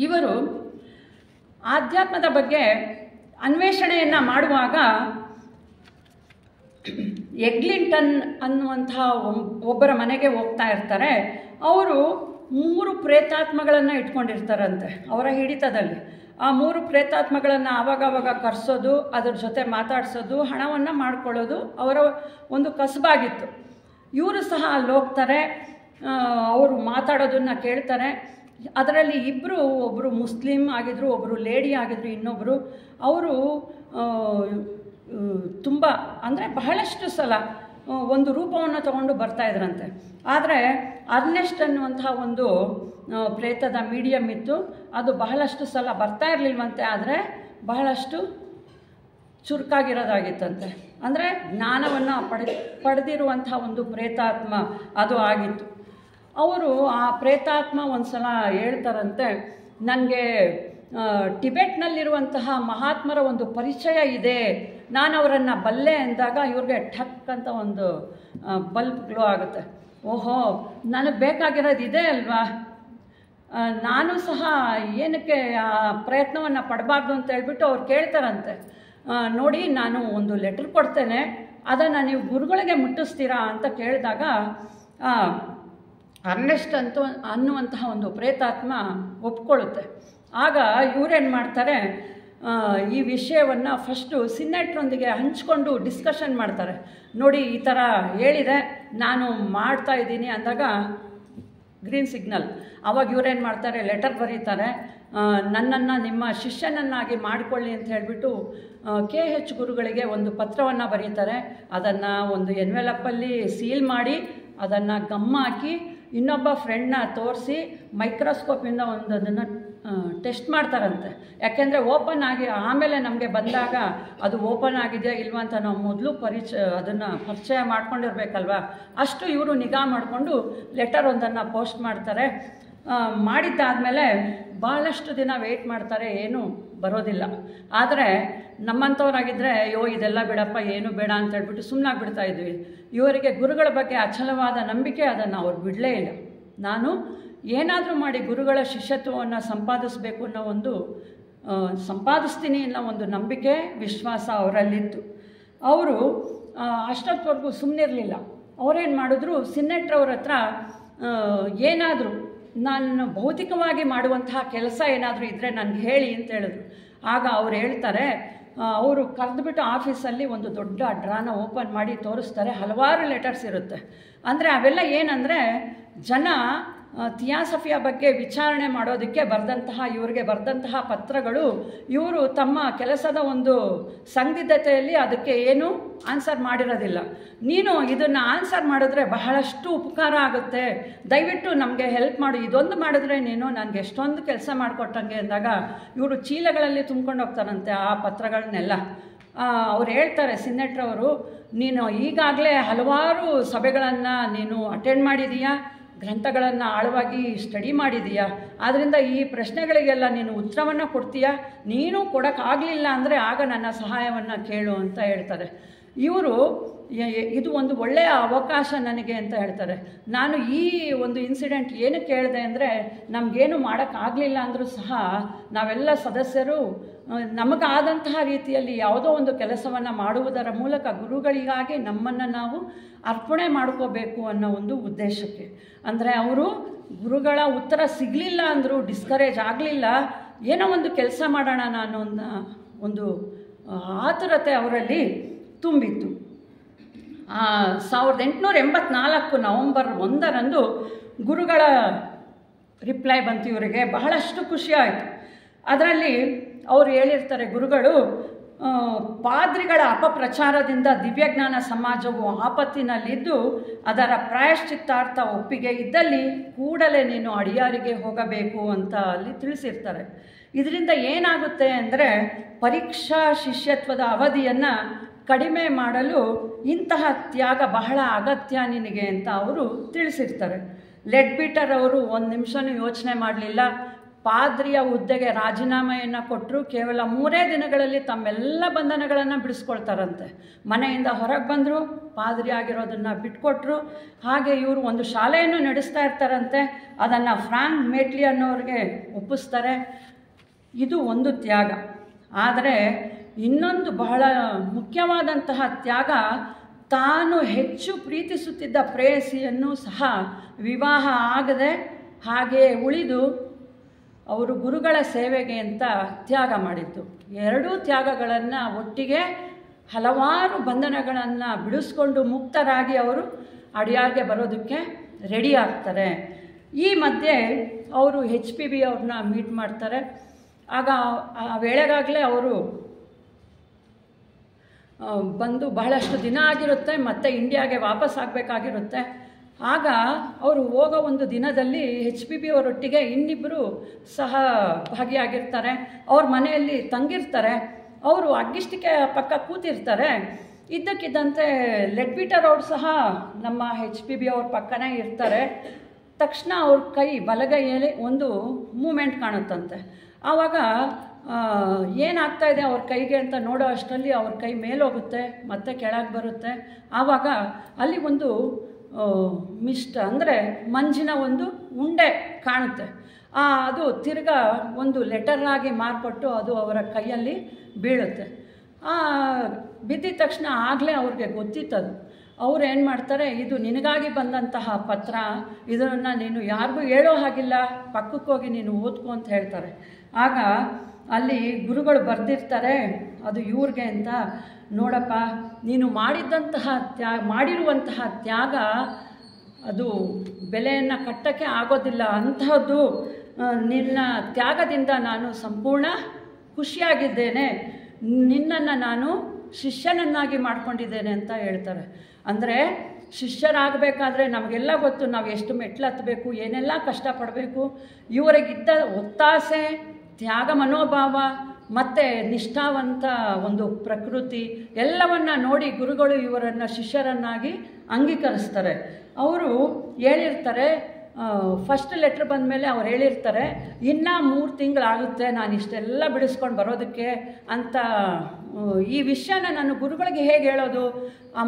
ಇವರು ಆಧ್ಯಾತ್ಮದ ಬಗ್ಗೆ ಅನ್ವೇಷಣೆಯನ್ನು ಮಾಡುವಾಗ ಎಗ್ಲಿಂಟನ್ ಅನ್ನುವಂತಹ ಒಬ್ಬರ ಮನೆಗೆ ಹೋಗ್ತಾ ಇರ್ತಾರೆ. ಅವರು 3 ಪ್ರೇತಾತ್ಮಗಳನ್ನು ಇಟ್ಕೊಂಡಿರ್ತಾರಂತೆ ಅವರ ಹಿಡಿತದಲ್ಲಿ. ಆ 3 ಪ್ರೇತಾತ್ಮಗಳನ್ನು ಆವಾಗವಾಗ ಕರೆಸೋದು, ಅದ್ರ ಜೊತೆ ಮಾತಾಡಿಸೋದು, ಹಣವನ್ನು ಮಾಡ್ಕೊಳ್ಳೋದು ಅವರ ಒಂದು ಕಸಬಾಗಿತ್ತು. ಇವರು ಸಹ ಅಲ್ಲಿ ಹೋಗ್ತಾರೆ, ಅವರು ಮಾತಾಡೋದನ್ನು ಕೇಳ್ತಾರೆ. ಅದರಲ್ಲಿ ಒಬ್ಬರು ಮುಸ್ಲಿಂ ಆಗಿದ್ದರು, ಒಬ್ಬರು ಲೇಡಿ ಆಗಿದ್ದರು, ಇನ್ನೊಬ್ಬರು ಅವರು ತುಂಬ ಅಂದರೆ ಬಹಳಷ್ಟು ಸಲ ಒಂದು ರೂಪವನ್ನು ತಗೊಂಡು ಬರ್ತಾಯಿದ್ರಂತೆ. ಆದರೆ ಅರ್ನೆಸ್ಟ್ ಅನ್ನುವಂತಹ ಒಂದು ಪ್ರೇತದ ಮೀಡಿಯಮ್ ಇತ್ತು, ಅದು ಬಹಳಷ್ಟು ಸಲ ಬರ್ತಾ ಇರಲಿಲ್ವಂತೆ, ಆದರೆ ಬಹಳಷ್ಟು ಚುರುಕಾಗಿರೋದಾಗಿತ್ತಂತೆ. ಅಂದರೆ ಜ್ಞಾನವನ್ನು ಪಡೆದಿರುವಂಥ ಒಂದು ಪ್ರೇತಾತ್ಮ ಅದು ಆಗಿತ್ತು. ಅವರು ಆ ಪ್ರೇತಾತ್ಮ ಒಂದು ಸಲ ಹೇಳ್ತಾರಂತೆ, ನನಗೆ ಟಿಬೆಟ್ನಲ್ಲಿರುವಂತಹ ಮಹಾತ್ಮರ ಒಂದು ಪರಿಚಯ ಇದೆ, ನಾನು ಅವರನ್ನು ಬಲ್ಲೆ ಅಂದಾಗ ಇವ್ರಿಗೆ ಠಕ್ ಅಂತ ಒಂದು ಬಲ್ಬ್ ಗ್ಲೋ ಆಗುತ್ತೆ. ಓಹೋ, ನನಗೆ ಬೇಕಾಗಿರೋದು ಇದೆ ಅಲ್ವಾ, ನಾನು ಸಹ ಏನಕ್ಕೆ ಆ ಪ್ರಯತ್ನವನ್ನು ಪಡಬಾರ್ದು ಅಂತ ಹೇಳ್ಬಿಟ್ಟು ಅವ್ರು ಕೇಳ್ತಾರಂತೆ. ನೋಡಿ, ನಾನು ಒಂದು ಲೆಟ್ರ್ ಕೊಡ್ತೇನೆ, ಅದನ್ನು ನೀವು ಗುರುಗಳಿಗೆ ಮುಟ್ಟಿಸ್ತೀರಾ ಅಂತ ಕೇಳಿದಾಗ ಅರ್ನೆಸ್ಟ್ ಅನ್ನುವಂತಹ ಒಂದು ಪ್ರೇತಾತ್ಮ ಒಪ್ಕೊಳ್ಳುತ್ತೆ. ಆಗ ಇವರೇನು ಮಾಡ್ತಾರೆ, ಈ ವಿಷಯವನ್ನು ಫಸ್ಟು ಸಿನ್ನೆಟ್ರೊಂದಿಗೆ ಹಂಚ್ಕೊಂಡು ಡಿಸ್ಕಷನ್ ಮಾಡ್ತಾರೆ. ನೋಡಿ, ಈ ಥರ ಹೇಳಿದೆ, ನಾನು ಮಾಡ್ತಾಯಿದ್ದೀನಿ ಅಂದಾಗ ಗ್ರೀನ್ ಸಿಗ್ನಲ್. ಆವಾಗ ಇವರೇನು ಮಾಡ್ತಾರೆ, ಲೆಟರ್ ಬರೀತಾರೆ, ನನ್ನನ್ನು ನಿಮ್ಮ ಶಿಷ್ಯನನ್ನಾಗಿ ಮಾಡಿಕೊಳ್ಳಿ ಅಂತ ಹೇಳಿಬಿಟ್ಟು KH ಗುರುಗಳಿಗೆ ಒಂದು ಪತ್ರವನ್ನು ಬರೀತಾರೆ. ಅದನ್ನು ಒಂದು ಎನ್ವೆಲಪ್ಪಲ್ಲಿ ಸೀಲ್ ಮಾಡಿ ಅದನ್ನು ಗಮ್ ಹಾಕಿ ಇನ್ನೊಬ್ಬ ಫ್ರೆಂಡ್ನ ತೋರಿಸಿ ಮೈಕ್ರೋಸ್ಕೋಪಿಂದ ಒಂದು ಅದನ್ನು ಟೆಸ್ಟ್ ಮಾಡ್ತಾರಂತೆ. ಯಾಕೆಂದರೆ ಓಪನ್ ಆಗಿ ಆಮೇಲೆ ನಮಗೆ ಬಂದಾಗ ಅದು ಓಪನ್ ಆಗಿದೆಯಾ ಇಲ್ವಾ ಅಂತ ನಾವು ಮೊದಲು ಅದನ್ನು ಪರಿಚಯ ಮಾಡ್ಕೊಂಡಿರ್ಬೇಕಲ್ವ. ಅಷ್ಟು ಇವರು ನಿಗಾ ಮಾಡಿಕೊಂಡು ಲೆಟರ್ ಒಂದನ್ನು ಪೋಸ್ಟ್ ಮಾಡ್ತಾರೆ. ಮಾಡಿದ್ದಾದಮೇಲೆ ಭಾಳಷ್ಟು ದಿನ ವೆಯ್ಟ್ ಮಾಡ್ತಾರೆ, ಏನೂ ಬರೋದಿಲ್ಲ. ಆದರೆ ನಮ್ಮಂಥವ್ರಾಗಿದ್ದರೆ ಅಯ್ಯೋ ಇದೆಲ್ಲ ಬಿಡಪ್ಪ, ಏನು ಬೇಡ ಅಂತ ಹೇಳ್ಬಿಟ್ಟು ಸುಮ್ಮನಾಗ್ಬಿಡ್ತಾ ಇದ್ವಿ. ಇವರಿಗೆ ಗುರುಗಳ ಬಗ್ಗೆ ಅಚಲವಾದ ನಂಬಿಕೆ, ಅದನ್ನು ಅವ್ರು ಬಿಡಲೇ ಇಲ್ಲ. ನಾನು ಏನಾದರೂ ಮಾಡಿ ಗುರುಗಳ ಶಿಷ್ಯತ್ವವನ್ನು ಸಂಪಾದಿಸಬೇಕು ಅನ್ನೋ ಸಂಪಾದಿಸ್ತೀನಿ ಅನ್ನೋ ಒಂದು ನಂಬಿಕೆ, ವಿಶ್ವಾಸ ಅವರಲ್ಲಿತ್ತು. ಅವರು ಅಷ್ಟೊತ್ತವರೆಗೂ ಸುಮ್ಮನಿರಲಿಲ್ಲ. ಅವರೇನು ಮಾಡಿದ್ರು, ಸಿನ್ನೆಟ್ರವ್ರ ಹತ್ರ ಏನಾದರೂ ನಾನು ಭೌತಿಕವಾಗಿ ಮಾಡುವಂತಹ ಕೆಲಸ ಏನಾದರೂ ಇದ್ದರೆ ನನಗೆ ಹೇಳಿ ಅಂತ ಹೇಳಿದ್ರು. ಆಗ ಅವ್ರು ಹೇಳ್ತಾರೆ, ಅವರು ಕರೆದುಬಿಟ್ಟು ಆಫೀಸಲ್ಲಿ ಒಂದು ದೊಡ್ಡ ಡ್ರಾನ ಓಪನ್ ಮಾಡಿ ತೋರಿಸ್ತಾರೆ. ಹಲವಾರು ಲೆಟರ್ಸ್ ಇರುತ್ತೆ. ಅಂದರೆ ಅವೆಲ್ಲ ಏನಂದರೆ ಜನ ಥಿಯಾಸಫಿಯ ಬಗ್ಗೆ ವಿಚಾರಣೆ ಮಾಡೋದಕ್ಕೆ ಇವ್ರಿಗೆ ಬರೆದಂತಹ ಪತ್ರಗಳು. ಇವರು ತಮ್ಮ ಕೆಲಸದ ಒಂದು ಸಂದಿಗ್ಧತೆಯಲ್ಲಿ ಅದಕ್ಕೆ ಏನೂ ಆನ್ಸರ್ ಮಾಡಿರೋದಿಲ್ಲ. ನೀನು ಇದನ್ನು ಆನ್ಸರ್ ಮಾಡಿದ್ರೆ ಬಹಳಷ್ಟು ಉಪಕಾರ ಆಗುತ್ತೆ, ದಯವಿಟ್ಟು ನಮಗೆ ಹೆಲ್ಪ್ ಮಾಡು, ಇದೊಂದು ಮಾಡಿದ್ರೆ ನೀನು ನನಗೆ ಎಷ್ಟೊಂದು ಕೆಲಸ ಮಾಡಿಕೊಟ್ಟಂಗೆ ಅಂದಾಗ ಇವರು ಚೀಲಗಳಲ್ಲಿ ತುಂಬ್ಕೊಂಡು ಹೋಗ್ತಾರಂತೆ ಆ ಪತ್ರಗಳನ್ನೆಲ್ಲ. ಅವ್ರು ಹೇಳ್ತಾರೆ ಸಿನ್ನೆಟ್ರವರು, ನೀನು ಈಗಾಗಲೇ ಹಲವಾರು ಸಭೆಗಳನ್ನು ನೀನು ಅಟೆಂಡ್ ಮಾಡಿದೀಯಾ, ಗ್ರಂಥಗಳನ್ನು ಆಳವಾಗಿ ಸ್ಟಡಿ ಮಾಡಿದೀಯಾ, ಆದ್ದರಿಂದ ಈ ಪ್ರಶ್ನೆಗಳಿಗೆಲ್ಲ ನೀನು ಉತ್ತರವನ್ನು ಕೊಡ್ತೀಯಾ, ನೀನು ಕೊಡೋಕ್ಕಾಗಲಿಲ್ಲ ಅಂದರೆ ಆಗ ನನ್ನ ಸಹಾಯವನ್ನು ಕೇಳು ಅಂತ ಹೇಳ್ತಾರೆ. ಇವರು ಇದು ಒಂದು ಒಳ್ಳೆಯ ಅವಕಾಶ ನನಗೆ ಅಂತ ಹೇಳ್ತಾರೆ. ನಾನು ಈ ಒಂದು ಇನ್ಸಿಡೆಂಟ್ ಏನಕ್ಕೆ ಹೇಳಿದೆ ಅಂದರೆ, ನಮಗೇನು ಮಾಡೋಕ್ಕಾಗಲಿಲ್ಲ ಅಂದರೂ ಸಹ ನಾವೆಲ್ಲ ಸದಸ್ಯರು ನಮಗಾದಂತಹ ರೀತಿಯಲ್ಲಿ ಯಾವುದೋ ಒಂದು ಕೆಲಸವನ್ನು ಮಾಡುವುದರ ಮೂಲಕ ಗುರುಗಳಿಗಾಗಿ ನಮ್ಮನ್ನು ನಾವು ಅರ್ಪಣೆ ಮಾಡ್ಕೋಬೇಕು ಅನ್ನೋ ಒಂದು ಉದ್ದೇಶಕ್ಕೆ. ಅಂದರೆ ಅವರು ಗುರುಗಳ ಉತ್ತರ ಸಿಗಲಿಲ್ಲ ಅಂದರೂ ಡಿಸ್ಕರೇಜ್ ಆಗಲಿಲ್ಲ, ಏನೋ ಒಂದು ಕೆಲಸ ಮಾಡೋಣ ನಾನು ಅನ್ನೋ ಒಂದು ಆತುರತೆ ಅವರಲ್ಲಿ ತುಂಬಿತ್ತು. 1884 ನವಂಬರ್ 1 ಗುರುಗಳ ರಿಪ್ಲೈ ಬಂತು. ಇವರಿಗೆ ಬಹಳಷ್ಟು ಖುಷಿ ಆಯಿತು. ಅದರಲ್ಲಿ ಅವರು ಹೇಳಿರ್ತಾರೆ, ಗುರುಗಳು, ಪಾದ್ರಿಗಳ ಅಪಪ್ರಚಾರದಿಂದ ದಿವ್ಯಜ್ಞಾನ ಸಮಾಜವು ಆಪತ್ತಿನಲ್ಲಿದ್ದು ಅದರ ಪ್ರಾಯಶ್ಚಿತ್ತಾರ್ಥ ಒಪ್ಪಿಗೆ ಇದ್ದಲ್ಲಿ ಕೂಡಲೇ ನೀನು ಅಡಿಯಾರಿಗೆ ಹೋಗಬೇಕು ಅಂತ ಅಲ್ಲಿ ತಿಳಿಸಿರ್ತಾರೆ. ಇದರಿಂದ ಏನಾಗುತ್ತೆ ಅಂದರೆ, ಪರೀಕ್ಷಾ ಶಿಷ್ಯತ್ವದ ಅವಧಿಯನ್ನು ಕಡಿಮೆ ಮಾಡಲು ಇಂತಹ ತ್ಯಾಗ ಬಹಳ ಅಗತ್ಯ ನಿನಗೆ ಅಂತ ಅವರು ತಿಳಿಸಿರ್ತಾರೆ. ಲೆಡ್ಬೀಟರ್ ಅವರು ಒಂದು ನಿಮಿಷನೂ ಯೋಚನೆ ಮಾಡಲಿಲ್ಲ. ಪಾದ್ರಿಯ ಹುದ್ದೆಗೆ ರಾಜೀನಾಮೆಯನ್ನು ಕೊಟ್ಟರು. ಕೇವಲ 3 ದಿನಗಳಲ್ಲಿ ತಮ್ಮೆಲ್ಲ ಬಂಧನಗಳನ್ನು ಬಿಡಿಸ್ಕೊಳ್ತಾರಂತೆ. ಮನೆಯಿಂದ ಹೊರಗೆ ಬಂದರು, ಪಾದ್ರಿ ಆಗಿರೋದನ್ನು ಬಿಟ್ಕೊಟ್ರು. ಹಾಗೆ ಇವರು ಒಂದು ಶಾಲೆಯನ್ನು ನಡೆಸ್ತಾ ಇರ್ತಾರಂತೆ. ಅದನ್ನು ಫ್ರಾಂಕ್ ಮೇಟ್ಲಿ ಅನ್ನೋರಿಗೆ ಒಪ್ಪಿಸ್ತಾರೆ. ಇದು ಒಂದು ತ್ಯಾಗ. ಆದರೆ ಇನ್ನೊಂದು ಬಹಳ ಮುಖ್ಯವಾದಂತಹ ತ್ಯಾಗ, ತಾನು ಹೆಚ್ಚು ಪ್ರೀತಿಸುತ್ತಿದ್ದ ಪ್ರೇಯಸಿಯನ್ನು ಸಹ ವಿವಾಹ ಆಗದೆ ಹಾಗೆಯೇ ಉಳಿದು ಅವರು ಗುರುಗಳ ಸೇವೆಗೆ ಅಂತ ತ್ಯಾಗ ಮಾಡಿದ್ದು. ಎರಡೂ ತ್ಯಾಗಗಳನ್ನು ಒಟ್ಟಿಗೆ ಹಲವಾರು ಬಂಧನಗಳನ್ನು ಬಿಡಿಸ್ಕೊಂಡು ಮುಕ್ತರಾಗಿ ಅವರು ಅಡಿಯಾರ್ಗೆ ಬರೋದಕ್ಕೆ ರೆಡಿ ಆಗ್ತಾರೆ. ಈ ಮಧ್ಯೆ ಅವರು HPB ಅವ್ರನ್ನ ಮೀಟ್ ಮಾಡ್ತಾರೆ. ಆಗ ಆ ವೇಳೆಗಾಗಲೇ ಅವರು ಬಂದು ಬಹಳಷ್ಟು ದಿನ ಆಗಿರುತ್ತೆ, ಮತ್ತು ಇಂಡಿಯಾಗೆ ವಾಪಸ್ ಆಗಬೇಕಾಗಿರುತ್ತೆ. ಆಗ ಅವರು ಹೋಗೋ ಒಂದು ದಿನದಲ್ಲಿ HPB ಅವರೊಟ್ಟಿಗೆ ಇನ್ನಿಬ್ಬರು ಸಹ ಭಾಗಿಯಾಗಿರ್ತಾರೆ. ಅವ್ರ ಮನೆಯಲ್ಲಿ ತಂಗಿರ್ತಾರೆ. ಅವರು ಅಗ್ಗಿಷ್ಟಿಕೆ ಪಕ್ಕ ಕೂತಿರ್ತಾರೆ. ಇದ್ದಕ್ಕಿದ್ದಂತೆ ಲೆಡ್ಬೀಟರ್ ಅವ್ರು ಸಹ ನಮ್ಮ HPB ಅವ್ರ ಪಕ್ಕನೇ ಇರ್ತಾರೆ. ತಕ್ಷಣ ಅವ್ರ ಬಲಗೈಯಲ್ಲಿ ಒಂದು ಮೂಮೆಂಟ್ ಕಾಣುತ್ತಂತೆ. ಆವಾಗ ಏನಾಗ್ತಾಯಿದೆ ಅವ್ರ ಕೈಗೆ ಅಂತ ನೋಡೋ ಅಷ್ಟರಲ್ಲಿ ಅವ್ರ ಕೈ ಮೇಲೋಗುತ್ತೆ, ಮತ್ತೆ ಕೆಳಗೆ ಬರುತ್ತೆ. ಆವಾಗ ಅಲ್ಲಿ ಒಂದು ಮಿಸ್ಟ್ ಅಂದರೆ ಮಂಜಿನ ಒಂದು ಉಂಡೆ ಕಾಣುತ್ತೆ. ಅದು ತಿರ್ಗಾ ಒಂದು ಲೆಟರಾಗಿ ಮಾರ್ಪಟ್ಟು ಅದು ಅವರ ಕೈಯಲ್ಲಿ ಬೀಳುತ್ತೆ. ಬಿದ್ದಿದ ತಕ್ಷಣ ಆಗಲೇ ಅವ್ರಿಗೆ ಗೊತ್ತಿತ್ತದು. ಅವ್ರು ಏನು ಮಾಡ್ತಾರೆ, ಇದು ನಿನಗಾಗಿ ಬಂದಂತಹ ಪತ್ರ, ಇದನ್ನು ನೀನು ಯಾರಿಗೂ ಹೇಳೋ ಹಾಗಿಲ್ಲ, ಪಕ್ಕಕ್ಕೆ ಹೋಗಿ ನೀನು ಓದ್ಕೊ ಅಂತ ಹೇಳ್ತಾರೆ. ಆಗ ಅಲ್ಲಿ ಗುರುಗಳು ಬರೆದಿರ್ತಾರೆ, ಅದು ಇವ್ರಿಗೆ ಅಂತ, ನೋಡಪ್ಪ, ನೀನು ಮಾಡಿರುವಂತಹ ತ್ಯಾಗ ಅದು ಬೆಲೆಯನ್ನು ಕಟ್ಟೋಕ್ಕೆ ಆಗೋದಿಲ್ಲ. ಅಂಥದ್ದು ನಿನ್ನ ತ್ಯಾಗದಿಂದ ನಾನು ಸಂಪೂರ್ಣ ಖುಷಿಯಾಗಿದ್ದೇನೆ, ನಿನ್ನನ್ನು ನಾನು ಶಿಷ್ಯನನ್ನಾಗಿ ಮಾಡ್ಕೊಂಡಿದ್ದೇನೆ ಅಂತ ಹೇಳ್ತಾರೆ. ಅಂದರೆ ಶಿಷ್ಯರಾಗಬೇಕಾದ್ರೆ ನಮಗೆಲ್ಲ ಗೊತ್ತು, ನಾವು ಎಷ್ಟು ಮೆಟ್ಲು ಹತ್ತಬೇಕು, ಏನೆಲ್ಲ ಕಷ್ಟಪಡಬೇಕು. ಇವರಿಗಿದ್ದ ಒತ್ತಾಸೆ, ತ್ಯಾಗ ಮನೋಭಾವ ಮತ್ತು ನಿಷ್ಠಾವಂತ ಒಂದು ಪ್ರಕೃತಿ ಎಲ್ಲವನ್ನು ನೋಡಿ ಗುರುಗಳು ಇವರನ್ನು ಶಿಷ್ಯರನ್ನಾಗಿ ಅಂಗೀಕರಿಸ್ತಾರೆ. ಅವರು ಹೇಳಿರ್ತಾರೆ, ಫಸ್ಟ್ ಲೆಟ್ರ್ ಬಂದಮೇಲೆ ಅವ್ರು ಹೇಳಿರ್ತಾರೆ, ಇನ್ನೂ 3 ತಿಂಗಳಾಗುತ್ತೆ ನಾನು ಇಷ್ಟೆಲ್ಲ ಬಿಡಿಸ್ಕೊಂಡು ಬರೋದಕ್ಕೆ ಅಂತ. ಈ ವಿಷಯನ ನಾನು ಗುರುಗಳಿಗೆ ಹೇಗೆ ಹೇಳೋದು?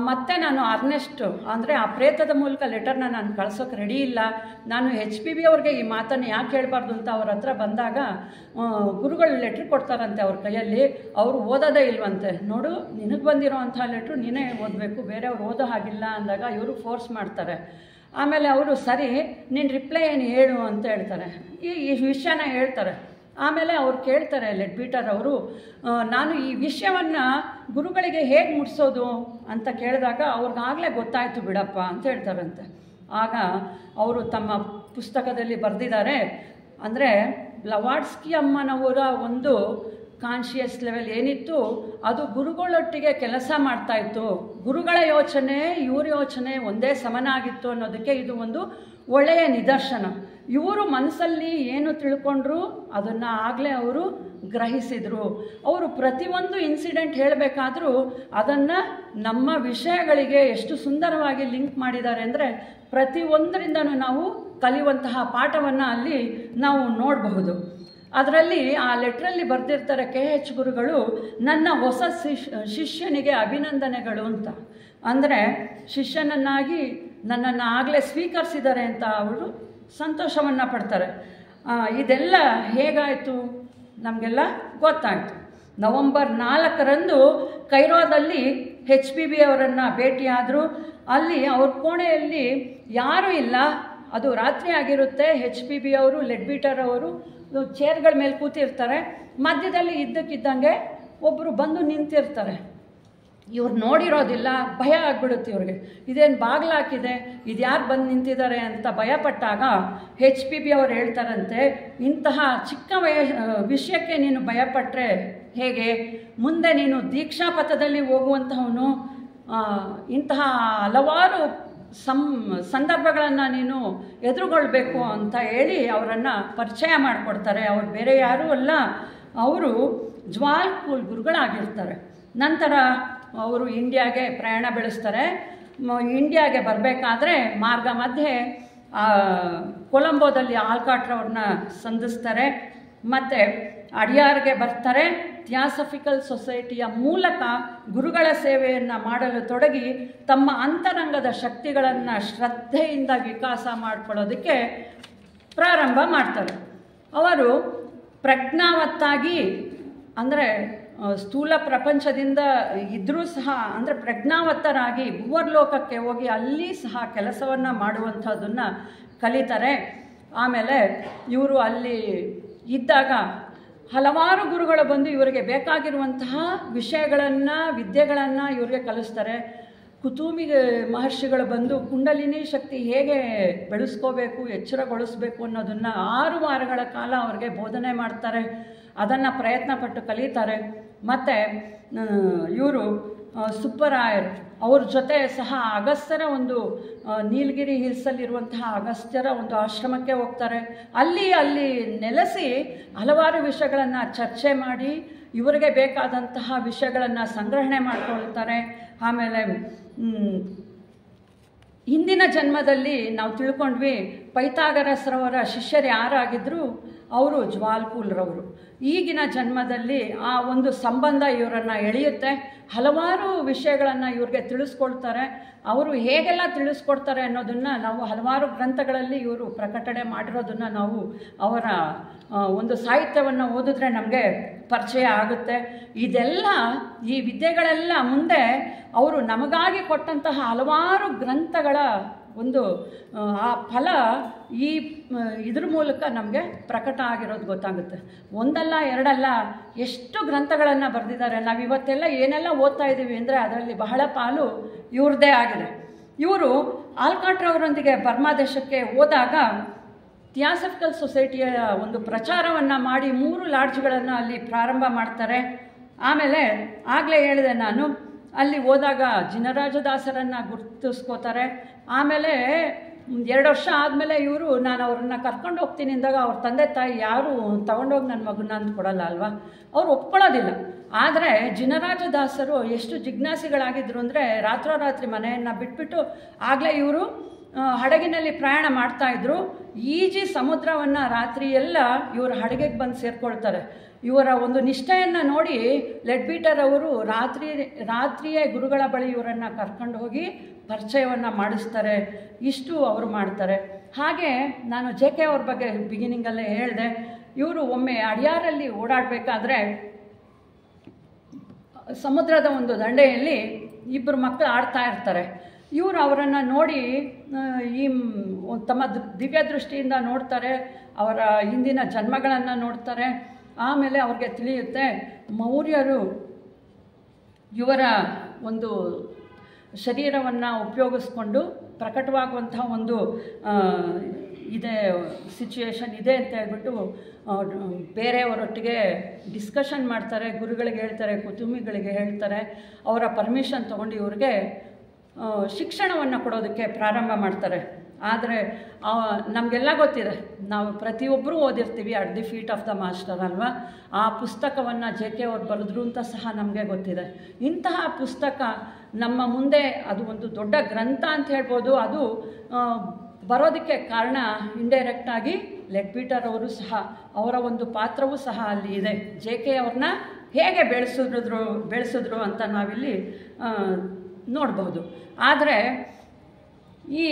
ಮತ್ತೆ ನಾನು ಅರ್ನೆಸ್ಟ್ ಅಂದರೆ ಆ ಪ್ರೇತದ ಮೂಲಕ ಲೆಟರ್ನ ನಾನು ಕಳ್ಸೋಕೆ ರೆಡಿ ಇಲ್ಲ. ನಾನು HPB ಅವ್ರಿಗೆ ಈ ಮಾತನ್ನು ಯಾಕೆ ಹೇಳಬಾರ್ದು ಅಂತ ಅವ್ರ ಹತ್ರ ಬಂದಾಗ ಗುರುಗಳು ಲೆಟ್ರ್ ಕೊಡ್ತಾರಂತೆ ಅವ್ರ ಕೈಯಲ್ಲಿ. ಅವರು ಓದೋದೇ ಇಲ್ವಂತೆ. ನೋಡು, ನಿನಗೆ ಬಂದಿರೋ ಅಂಥ ಲೆಟ್ರು ನೀನೇ ಓದಬೇಕು, ಬೇರೆಯವ್ರು ಓದೋ ಹಾಗಿಲ್ಲ ಅಂದಾಗ ಇವರು ಫೋರ್ಸ್ ಮಾಡ್ತಾರೆ. ಆಮೇಲೆ ಅವರು ಸರಿ, ನಿನ್ನ ರಿಪ್ಲೈ ಏನು ಹೇಳು ಅಂತ ಹೇಳ್ತಾರೆ. ಈ ವಿಷಯನ ಹೇಳ್ತಾರೆ. ಆಮೇಲೆ ಅವ್ರು ಕೇಳ್ತಾರೆ ಲೆಡ್ಬೀಟರ್ ಅವರು, ನಾನು ಈ ವಿಷಯವನ್ನು ಗುರುಗಳಿಗೆ ಹೇಗೆ ಮುಟ್ಸೋದು ಅಂತ ಕೇಳಿದಾಗ ಅವ್ರಿಗಾಗಲೇ ಗೊತ್ತಾಯಿತು ಬಿಡಪ್ಪ ಅಂತ ಹೇಳ್ತಾರಂತೆ. ಆಗ ಅವರು ತಮ್ಮ ಪುಸ್ತಕದಲ್ಲಿ ಬರೆದಿದ್ದಾರೆ, ಅಂದರೆ ಬ್ಲವಾಟ್ಸ್ಕಿ ಅಮ್ಮನವರ ಒಂದು ಕಾನ್ಷಿಯಸ್ ಲೆವೆಲ್ ಏನಿತ್ತು ಅದು ಗುರುಗಳೊಟ್ಟಿಗೆ ಕೆಲಸ ಮಾಡ್ತಾಯಿತ್ತು. ಗುರುಗಳ ಯೋಚನೆ ಇವ್ರ ಯೋಚನೆ ಒಂದೇ ಸಮನಾಗಿತ್ತು ಅನ್ನೋದಕ್ಕೆ ಇದು ಒಂದು ಒಳ್ಳೆಯ ನಿದರ್ಶನ. ಇವರು ಮನಸ್ಸಲ್ಲಿ ಏನು ತಿಳ್ಕೊಂಡ್ರು ಅದನ್ನು ಆಗಲೇ ಅವರು ಗ್ರಹಿಸಿದರು. ಅವರು ಪ್ರತಿಯೊಂದು ಇನ್ಸಿಡೆಂಟ್ ಹೇಳಬೇಕಾದ್ರೂ ಅದನ್ನು ನಮ್ಮ ವಿಷಯಗಳಿಗೆ ಎಷ್ಟು ಸುಂದರವಾಗಿ ಲಿಂಕ್ ಮಾಡಿದ್ದಾರೆ ಅಂದರೆ ಪ್ರತಿಯೊಂದರಿಂದನೂ ನಾವು ಕಲಿಯುವಂತಹ ಪಾಠವನ್ನು ಅಲ್ಲಿ ನಾವು ನೋಡಬಹುದು. ಅದರಲ್ಲಿ ಆ ಲೆಟ್ರಲ್ಲಿ ಬರೆದಿರ್ತಾರೆ, KH ಗುರುಗಳು ನನ್ನ ಹೊಸ ಶಿಷ್ಯನಿಗೆ ಅಭಿನಂದನೆಗಳು ಅಂತ. ಅಂದರೆ ಶಿಷ್ಯನನ್ನಾಗಿ ನನ್ನನ್ನು ಆಗಲೇ ಸ್ವೀಕರಿಸಿದ್ದಾರೆ ಅಂತ ಅವರು ಸಂತೋಷವನ್ನು ಪಡ್ತಾರೆ. ಇದೆಲ್ಲ ಹೇಗಾಯಿತು ನಮಗೆಲ್ಲ ಗೊತ್ತಾಯಿತು. ನವೆಂಬರ್ 4ರಂದು ಕೈರೋದಲ್ಲಿ HPB ಅವರನ್ನು ಭೇಟಿಯಾದರು. ಅಲ್ಲಿ ಅವ್ರ ಕೋಣೆಯಲ್ಲಿ ಯಾರೂ ಇಲ್ಲ, ಅದು ರಾತ್ರಿ ಆಗಿರುತ್ತೆ. HPB ಅವರು ಲೆಡ್ಬೀಟರ್ ಅವರು ಚೇರ್ಗಳ ಮೇಲೆ ಕೂತಿರ್ತಾರೆ. ಮಧ್ಯದಲ್ಲಿ ಇದ್ದಕ್ಕಿದ್ದಂಗೆ ಒಬ್ಬರು ಬಂದು ನಿಂತಿರ್ತಾರೆ. ಇವ್ರು ನೋಡಿರೋದಿಲ್ಲ, ಭಯ ಆಗ್ಬಿಡುತ್ತೆ ಇವ್ರಿಗೆ. ಇದೇನು ಬಾಗಿಲು ಹಾಕಿದೆ, ಇದು ಯಾರು ಬಂದು ನಿಂತಿದ್ದಾರೆ ಅಂತ ಭಯಪಟ್ಟಾಗ HPB ಅವರು ಹೇಳ್ತಾರಂತೆ, ಇಂತಹ ಚಿಕ್ಕ ವಿಷಯಕ್ಕೆ ನೀನು ಭಯಪಟ್ಟರೆ ಹೇಗೆ? ಮುಂದೆ ನೀನು ದೀಕ್ಷಾಪಥದಲ್ಲಿ ಹೋಗುವಂತಹವನು. ಇಂತಹ ಹಲವಾರು ಸಂದರ್ಭಗಳನ್ನು ನೀನು ಎದುರುಗೊಳ್ಬೇಕು ಅಂತ ಹೇಳಿ ಅವರನ್ನು ಪರಿಚಯ ಮಾಡಿಕೊಡ್ತಾರೆ. ಅವ್ರು ಬೇರೆ ಯಾರೂ ಅಲ್ಲ, ಅವರು ಜ್ವಾಲ್ಕುಲ್ ಗುರುಗಳಾಗಿರ್ತಾರೆ. ನಂತರ ಅವರು ಇಂಡಿಯಾಗೆ ಪ್ರಯಾಣ ಬೆಳೆಸ್ತಾರೆ. ಇಂಡಿಯಾಗೆ ಬರಬೇಕಾದ್ರೆ ಮಾರ್ಗ ಮಧ್ಯೆ ಕೊಲಂಬೋದಲ್ಲಿ ಆಲ್ಕಾಟ್ರವ್ರನ್ನ ಸಂಧಿಸ್ತಾರೆ. ಮತ್ತು ಅಡಿಯಾರ್ಗೆ ಬರ್ತಾರೆ. ಥಿಯಾಸಫಿಕಲ್ ಸೊಸೈಟಿಯ ಮೂಲಕ ಗುರುಗಳ ಸೇವೆಯನ್ನು ಮಾಡಲು ತೊಡಗಿ ತಮ್ಮ ಅಂತರಂಗದ ಶಕ್ತಿಗಳನ್ನು ಶ್ರದ್ಧೆಯಿಂದ ವಿಕಾಸ ಮಾಡಿಕೊಳ್ಳೋದಕ್ಕೆ ಪ್ರಾರಂಭ ಮಾಡ್ತಾರೆ. ಅವರು ಪ್ರಜ್ಞಾವತ್ತಾಗಿ, ಅಂದರೆ ಸ್ಥೂಲ ಪ್ರಪಂಚದಿಂದ ಇದ್ದರೂ ಸಹ ಅಂದರೆ ಪ್ರಜ್ಞಾವತ್ತರಾಗಿ ಭೂವರ್ಲೋಕಕ್ಕೆ ಹೋಗಿ ಅಲ್ಲಿ ಸಹ ಕೆಲಸವನ್ನು ಮಾಡುವಂಥದ್ದನ್ನು ಕಲಿತಾರೆ. ಆಮೇಲೆ ಇವರು ಅಲ್ಲಿ ಇದ್ದಾಗ ಹಲವಾರು ಗುರುಗಳು ಬಂದು ಇವರಿಗೆ ಬೇಕಾಗಿರುವಂತಹ ವಿಷಯಗಳನ್ನು ವಿದ್ಯೆಗಳನ್ನು ಇವರಿಗೆ ಕಲಿಸ್ತಾರೆ. ಕುತೂಮಿ ಮಹರ್ಷಿಗಳು ಬಂದು ಕುಂಡಲಿನಿ ಶಕ್ತಿ ಹೇಗೆ ಬೆಳೆಸ್ಕೋಬೇಕು, ಎಚ್ಚರಗೊಳಿಸ್ಬೇಕು ಅನ್ನೋದನ್ನು 6 ವಾರಗಳ ಕಾಲ ಅವ್ರಿಗೆ ಬೋಧನೆ ಮಾಡ್ತಾರೆ. ಅದನ್ನು ಪ್ರಯತ್ನಪಟ್ಟು ಕಲಿತಾರೆ. ಮತ್ತು ಇವರು ಸುಬ್ಬರಾಯರ್ ಅವ್ರ ಜೊತೆ ಸಹ ಅಗಸ್ತ್ಯರ ಒಂದು ನೀಲಗಿರಿ ಹಿಲ್ಸಲ್ಲಿರುವಂತಹ ಅಗಸ್ತ್ಯರ ಒಂದು ಆಶ್ರಮಕ್ಕೆ ಹೋಗ್ತಾರೆ. ಅಲ್ಲಿ ನೆಲೆಸಿ ಹಲವಾರು ವಿಷಯಗಳನ್ನು ಚರ್ಚೆ ಮಾಡಿ ಇವರಿಗೆ ಬೇಕಾದಂತಹ ವಿಷಯಗಳನ್ನು ಸಂಗ್ರಹಣೆ ಮಾಡಿಕೊಳ್ತಾರೆ. ಆಮೇಲೆ ಹಿಂದಿನ ಜನ್ಮದಲ್ಲಿ ನಾವು ತಿಳ್ಕೊಂಡ್ವಿ ಪೈಥಾಗರಸ್ರವರ ಶಿಷ್ಯರು ಯಾರಾಗಿದ್ದರು, ಅವರು ಜ್ವಾಲ್ಕುಲ್ರವರು. ಈಗಿನ ಜನ್ಮದಲ್ಲಿ ಆ ಒಂದು ಸಂಬಂಧ ಇವರನ್ನು ಎಳೆಯುತ್ತೆ. ಹಲವಾರು ವಿಷಯಗಳನ್ನು ಇವ್ರಿಗೆ ತಿಳಿಸ್ಕೊಳ್ತಾರೆ. ಅವರು ಹೇಗೆಲ್ಲ ತಿಳಿಸ್ಕೊಡ್ತಾರೆ ಅನ್ನೋದನ್ನು ನಾವು ಹಲವಾರು ಗ್ರಂಥಗಳಲ್ಲಿ ಇವರು ಪ್ರಕಟಣೆ ಮಾಡಿರೋದನ್ನು ನಾವು ಅವರ ಒಂದು ಸಾಹಿತ್ಯವನ್ನು ಓದಿದ್ರೆ ನಮಗೆ ಪರಿಚಯ ಆಗುತ್ತೆ. ಇದೆಲ್ಲ ಈ ವಿದ್ಯೆಗಳೆಲ್ಲ ಮುಂದೆ ಅವರು ನಮಗಾಗಿ ಕೊಟ್ಟಂತಹ ಹಲವಾರು ಗ್ರಂಥಗಳ ಒಂದು ಆ ಫಲ ಈ ಇದ್ರ ಮೂಲಕ ನಮಗೆ ಪ್ರಕಟ ಆಗಿರೋದು ಗೊತ್ತಾಗುತ್ತೆ. ಒಂದಲ್ಲ ಎರಡಲ್ಲ ಎಷ್ಟು ಗ್ರಂಥಗಳನ್ನು ಬರೆದಿದ್ದಾರೆ. ನಾವು ಇವತ್ತೆಲ್ಲ ಏನೆಲ್ಲ ಓದ್ತಾ ಇದ್ದೀವಿ ಅಂದರೆ ಅದರಲ್ಲಿ ಬಹಳ ಪಾಲು ಇವ್ರದ್ದೇ ಆಗಿದೆ. ಇವರು ಆಲ್ಕಾಟ್ರವರೊಂದಿಗೆ ಬರ್ಮಾ ದೇಶಕ್ಕೆ ಹೋದಾಗ ಥಿಯಾಸಫಿಕಲ್ ಸೊಸೈಟಿಯ ಒಂದು ಪ್ರಚಾರವನ್ನು ಮಾಡಿ 3 ಲಾಡ್ಜ್ಗಳನ್ನು ಅಲ್ಲಿ ಪ್ರಾರಂಭ ಮಾಡ್ತಾರೆ. ಆಮೇಲೆ ಆಗಲೇ ಹೇಳಿದೆ ನಾನು, ಅಲ್ಲಿ ಹೋದಾಗ ಜಿನರಾಜದಾಸರನ್ನು ಗುರುತಿಸ್ಕೋತಾರೆ. ಆಮೇಲೆ 2 ವರ್ಷ ಆದಮೇಲೆ ಇವರು ನಾನು ಅವ್ರನ್ನ ಕರ್ಕೊಂಡು ಹೋಗ್ತೀನಿ ಅಂದಾಗ ಅವ್ರ ತಂದೆ ತಾಯಿ ಯಾರು ತಗೊಂಡೋಗಿ ನನ್ನ ಮಗನ ಅಂತ ಕೊಡಲ್ಲ ಅಲ್ವಾ, ಅವ್ರು ಒಪ್ಕೊಳ್ಳೋದಿಲ್ಲ. ಆದರೆ ಜಿನರಾಜದಾಸರು ಎಷ್ಟು ಜಿಜ್ಞಾಸಿಗಳಾಗಿದ್ದರು ಅಂದರೆ ರಾತ್ರೋರಾತ್ರಿ ಮನೆಯನ್ನು ಬಿಟ್ಬಿಟ್ಟು ಆಗಲೇ ಇವರು ಹಡಗಿನಲ್ಲಿ ಪ್ರಯಾಣ ಮಾಡ್ತಾಯಿದ್ರು. ಈಜಿ ಸಮುದ್ರವನ್ನು ರಾತ್ರಿ ಎಲ್ಲ ಇವರು ಹಡಗೆಗೆ ಬಂದು ಸೇರಿಕೊಳ್ತಾರೆ. ಇವರ ಒಂದು ನಿಷ್ಠೆಯನ್ನು ನೋಡಿ ಲೆಡ್ಬೀಟರ್ ಅವರು ರಾತ್ರಿಯೇ ಗುರುಗಳ ಬಳಿ ಇವರನ್ನು ಕರ್ಕೊಂಡು ಹೋಗಿ ಪರಿಚಯವನ್ನು ಮಾಡಿಸ್ತಾರೆ. ಇಷ್ಟು ಅವರು ಮಾಡ್ತಾರೆ. ಹಾಗೆ ನಾನು JK ಅವ್ರ ಬಗ್ಗೆ ಬಿಗಿನಿಂಗಲ್ಲೇ ಹೇಳಿದೆ. ಇವರು ಒಮ್ಮೆ ಅಡಿಯಾರಲ್ಲಿ ಓಡಾಡಬೇಕಾದ್ರೆ ಸಮುದ್ರದ ಒಂದು ದಂಡೆಯಲ್ಲಿ ಇಬ್ಬರು ಮಕ್ಕಳು ಆಡ್ತಾ ಇರ್ತಾರೆ. ಇವರು ಅವರನ್ನು ನೋಡಿ ಈ ತಮ್ಮ ದಿವ್ಯ ದೃಷ್ಟಿಯಿಂದ ನೋಡ್ತಾರೆ, ಅವರ ಹಿಂದಿನ ಜನ್ಮಗಳನ್ನು ನೋಡ್ತಾರೆ. ಆಮೇಲೆ ಅವ್ರಿಗೆ ತಿಳಿಯುತ್ತೆ ಮೌರ್ಯರು ಇವರ ಒಂದು ಶರೀರವನ್ನು ಉಪಯೋಗಿಸ್ಕೊಂಡು ಪ್ರಕಟವಾಗುವಂಥ ಒಂದು ಇದೆ ಸಿಚುಯೇಷನ್ ಇದೆ ಅಂತ ಹೇಳ್ಬಿಟ್ಟು ಬೇರೆಯವರೊಟ್ಟಿಗೆ ಡಿಸ್ಕಷನ್ ಮಾಡ್ತಾರೆ, ಗುರುಗಳಿಗೆ ಹೇಳ್ತಾರೆ, ಕುಟುಂಬಿಗಳಿಗೆ ಹೇಳ್ತಾರೆ. ಅವರ ಪರ್ಮಿಷನ್ ತೊಗೊಂಡು ಇವ್ರಿಗೆ ಶಿಕ್ಷಣವನ್ನು ಕೊಡೋದಕ್ಕೆ ಪ್ರಾರಂಭ ಮಾಡ್ತಾರೆ. ಆದರೆ ನಮಗೆಲ್ಲ ಗೊತ್ತಿದೆ, ನಾವು ಪ್ರತಿಯೊಬ್ಬರೂ ಓದಿರ್ತೀವಿ at the feet of the master ಅಲ್ವಾ. ಆ ಪುಸ್ತಕವನ್ನು JK ಅವ್ರು ಬರೆದ್ರು ಅಂತ ಸಹ ನಮಗೆ ಗೊತ್ತಿದೆ. ಇಂತಹ ಪುಸ್ತಕ ನಮ್ಮ ಮುಂದೆ ಅದು ಒಂದು ದೊಡ್ಡ ಗ್ರಂಥ ಅಂತ ಹೇಳ್ಬೋದು. ಅದು ಬರೋದಕ್ಕೆ ಕಾರಣ ಇಂಡೈರೆಕ್ಟಾಗಿ ಲೆಡ್ಬೀಟರ್ ಅವರು ಸಹ, ಅವರ ಒಂದು ಪಾತ್ರವೂ ಸಹ ಅಲ್ಲಿ ಇದೆ. JK ಅವ್ರನ್ನ ಹೇಗೆ ಬೆಳೆಸಿದ್ರು ಅಂತ ನಾವಿಲ್ಲಿ ನೋಡಬಹುದು. ಆದರೆ ಈ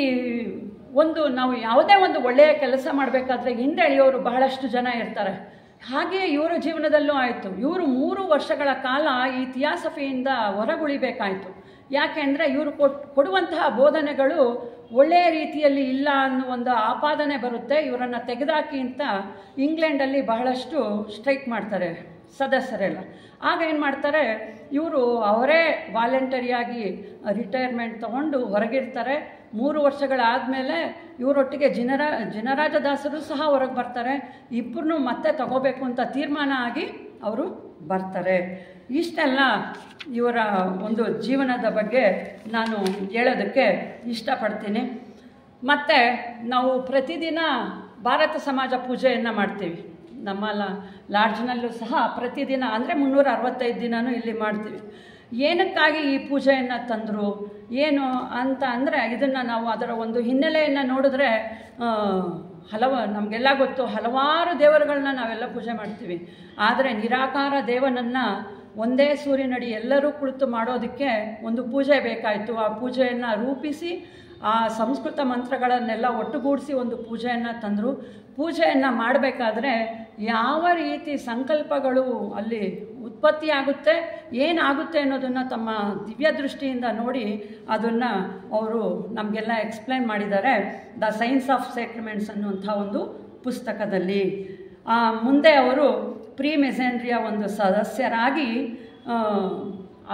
ಒಂದು ನಾವು ಯಾವುದೇ ಒಂದು ಒಳ್ಳೆಯ ಕೆಲಸ ಮಾಡಬೇಕಾದ್ರೆ ಹಿಂದೆ ಎಳೆಯೋರು ಬಹಳಷ್ಟು ಜನ ಇರ್ತಾರೆ. ಹಾಗೆ ಇವರ ಜೀವನದಲ್ಲೂ ಆಯಿತು. ಇವರು 3 ವರ್ಷಗಳ ಕಾಲ ಈ ಥಿಯಾಸಫಿಯಿಂದ ಹೊರಗುಳಿಬೇಕಾಯಿತು. ಯಾಕೆಂದರೆ ಇವರು ಕೊಡುವಂತಹ ಬೋಧನೆಗಳು ಒಳ್ಳೆಯ ರೀತಿಯಲ್ಲಿ ಇಲ್ಲ ಅನ್ನೋ ಒಂದು ಆಪಾದನೆ ಬರುತ್ತೆ. ಇವರನ್ನು ತೆಗೆದಾಕಿ ಅಂತ ಇಂಗ್ಲೆಂಡಲ್ಲಿ ಬಹಳಷ್ಟು ಸ್ಟ್ರೈಕ್ ಮಾಡ್ತಾರೆ ಸದಸ್ಯರೆಲ್ಲ. ಆಗ ಏನು ಮಾಡ್ತಾರೆ, ಇವರು ಅವರೇ ವಾಲಂಟರಿಯಾಗಿ ರಿಟೈರ್ಮೆಂಟ್ ತೊಗೊಂಡು ಹೊರಗಿರ್ತಾರೆ. 3 ವರ್ಷಗಳಾದಮೇಲೆ ಇವರೊಟ್ಟಿಗೆ ಜಿನರಾಜದಾಸರು ಸಹ ಹೊರಗೆ ಬರ್ತಾರೆ. ಇಬ್ಬರನ್ನೂ ಮತ್ತೆ ತಗೋಬೇಕು ಅಂತ ತೀರ್ಮಾನ ಆಗಿ ಅವರು ಬರ್ತಾರೆ. ಇಷ್ಟೆಲ್ಲ ಇವರ ಒಂದು ಜೀವನದ ಬಗ್ಗೆ ನಾನು ಹೇಳೋದಕ್ಕೆ ಇಷ್ಟಪಡ್ತೀನಿ. ಮತ್ತು ನಾವು ಪ್ರತಿದಿನ ಭಾರತ ಸಮಾಜ ಪೂಜೆಯನ್ನು ಮಾಡ್ತೀವಿ. ನಮ್ಮ ಲಾಡ್ಜ್ನಲ್ಲೂ ಸಹ ಪ್ರತಿದಿನ ಅಂದರೆ 365 ದಿನವೂ ಇಲ್ಲಿ ಮಾಡ್ತೀವಿ. ಏನಕ್ಕಾಗಿ ಈ ಪೂಜೆಯನ್ನು ತಂದರು ಏನು ಅಂತ ಅಂದರೆ, ಇದನ್ನು ನಾವು ಅದರ ಒಂದು ಹಿನ್ನೆಲೆಯನ್ನು ನೋಡಿದ್ರೆ ನಮಗೆಲ್ಲ ಗೊತ್ತು, ಹಲವಾರು ದೇವರುಗಳನ್ನ ನಾವೆಲ್ಲ ಪೂಜೆ ಮಾಡ್ತೀವಿ. ಆದರೆ ನಿರಾಕಾರ ದೇವನನ್ನು ಒಂದೇ ಸೂರ್ಯನಡಿ ಎಲ್ಲರೂ ಕುಳಿತು ಮಾಡೋದಕ್ಕೆ ಒಂದು ಪೂಜೆ ಬೇಕಾಯಿತು. ಆ ಪೂಜೆಯನ್ನು ರೂಪಿಸಿ ಆ ಸಂಸ್ಕೃತ ಮಂತ್ರಗಳನ್ನೆಲ್ಲ ಒಟ್ಟುಗೂಡಿಸಿ ಒಂದು ಪೂಜೆಯನ್ನು ತಂದರು. ಪೂಜೆಯನ್ನು ಮಾಡಬೇಕಾದ್ರೆ ಯಾವ ರೀತಿ ಸಂಕಲ್ಪಗಳು ಅಲ್ಲಿ ಉತ್ಪತ್ತಿಯಾಗುತ್ತೆ, ಏನಾಗುತ್ತೆ ಅನ್ನೋದನ್ನು ತಮ್ಮ ದಿವ್ಯ ದೃಷ್ಟಿಯಿಂದ ನೋಡಿ ಅದನ್ನು ಅವರು ನಮಗೆಲ್ಲ ಎಕ್ಸ್ಪ್ಲೈನ್ ಮಾಡಿದ್ದಾರೆ ದ ಸೈನ್ಸ್ ಆಫ್ ಸೇಕ್ರಮೆಂಟ್ಸ್ ಅನ್ನುವಂಥ ಒಂದು ಪುಸ್ತಕದಲ್ಲಿ. ಮುಂದೆ ಅವರು ಪ್ರೀ ಮೆಸೆಂಡ್ರಿಯ ಒಂದು ಸದಸ್ಯರಾಗಿ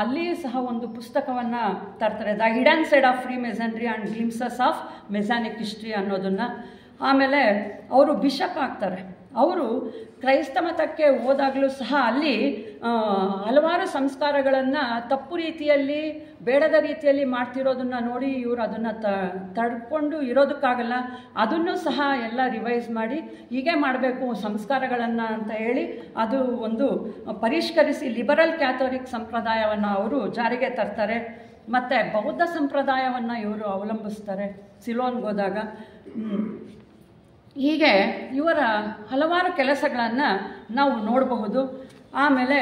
ಅಲ್ಲಿ ಸಹ ಒಂದು ಪುಸ್ತಕವನ್ನು ತರ್ತಾರೆ, the hidden side of free masonry and glimpses of Masonic history ಅನ್ನೋದನ್ನು. ಆಮೇಲೆ ಅವರು ಬಿಷಪ್ ಆಗ್ತಾರೆ. ಅವರು ಕ್ರೈಸ್ತ ಮತಕ್ಕೆ ಹೋದಾಗಲೂ ಸಹ ಅಲ್ಲಿ ಹಲವಾರು ಸಂಸ್ಕಾರಗಳನ್ನು ತಪ್ಪು ರೀತಿಯಲ್ಲಿ ಬೇಡದ ರೀತಿಯಲ್ಲಿ ಮಾಡ್ತಿರೋದನ್ನು ನೋಡಿ ಇವರು ಅದನ್ನು ತಡ್ಕೊಂಡು ಇರೋದಕ್ಕಾಗಲ್ಲ, ಅದನ್ನು ಸಹ ಎಲ್ಲ ರಿವೈಸ್ ಮಾಡಿ ಹೀಗೆ ಮಾಡಬೇಕು ಸಂಸ್ಕಾರಗಳನ್ನು ಅಂತ ಹೇಳಿ ಅದು ಒಂದು ಪರಿಷ್ಕರಿಸಿ ಲಿಬರಲ್ ಕ್ಯಾಥೋಲಿಕ್ ಸಂಪ್ರದಾಯವನ್ನು ಅವರು ಜಾರಿಗೆ ತರ್ತಾರೆ. ಮತ್ತು ಬೌದ್ಧ ಸಂಪ್ರದಾಯವನ್ನು ಇವರು ಅವಲಂಬಿಸ್ತಾರೆ ಸಿಲೋನ್ಗೆ ಹೋದಾಗ. ಹೀಗೆ ಇವರ ಹಲವಾರು ಕೆಲಸಗಳನ್ನು ನಾವು ನೋಡಬಹುದು. ಆಮೇಲೆ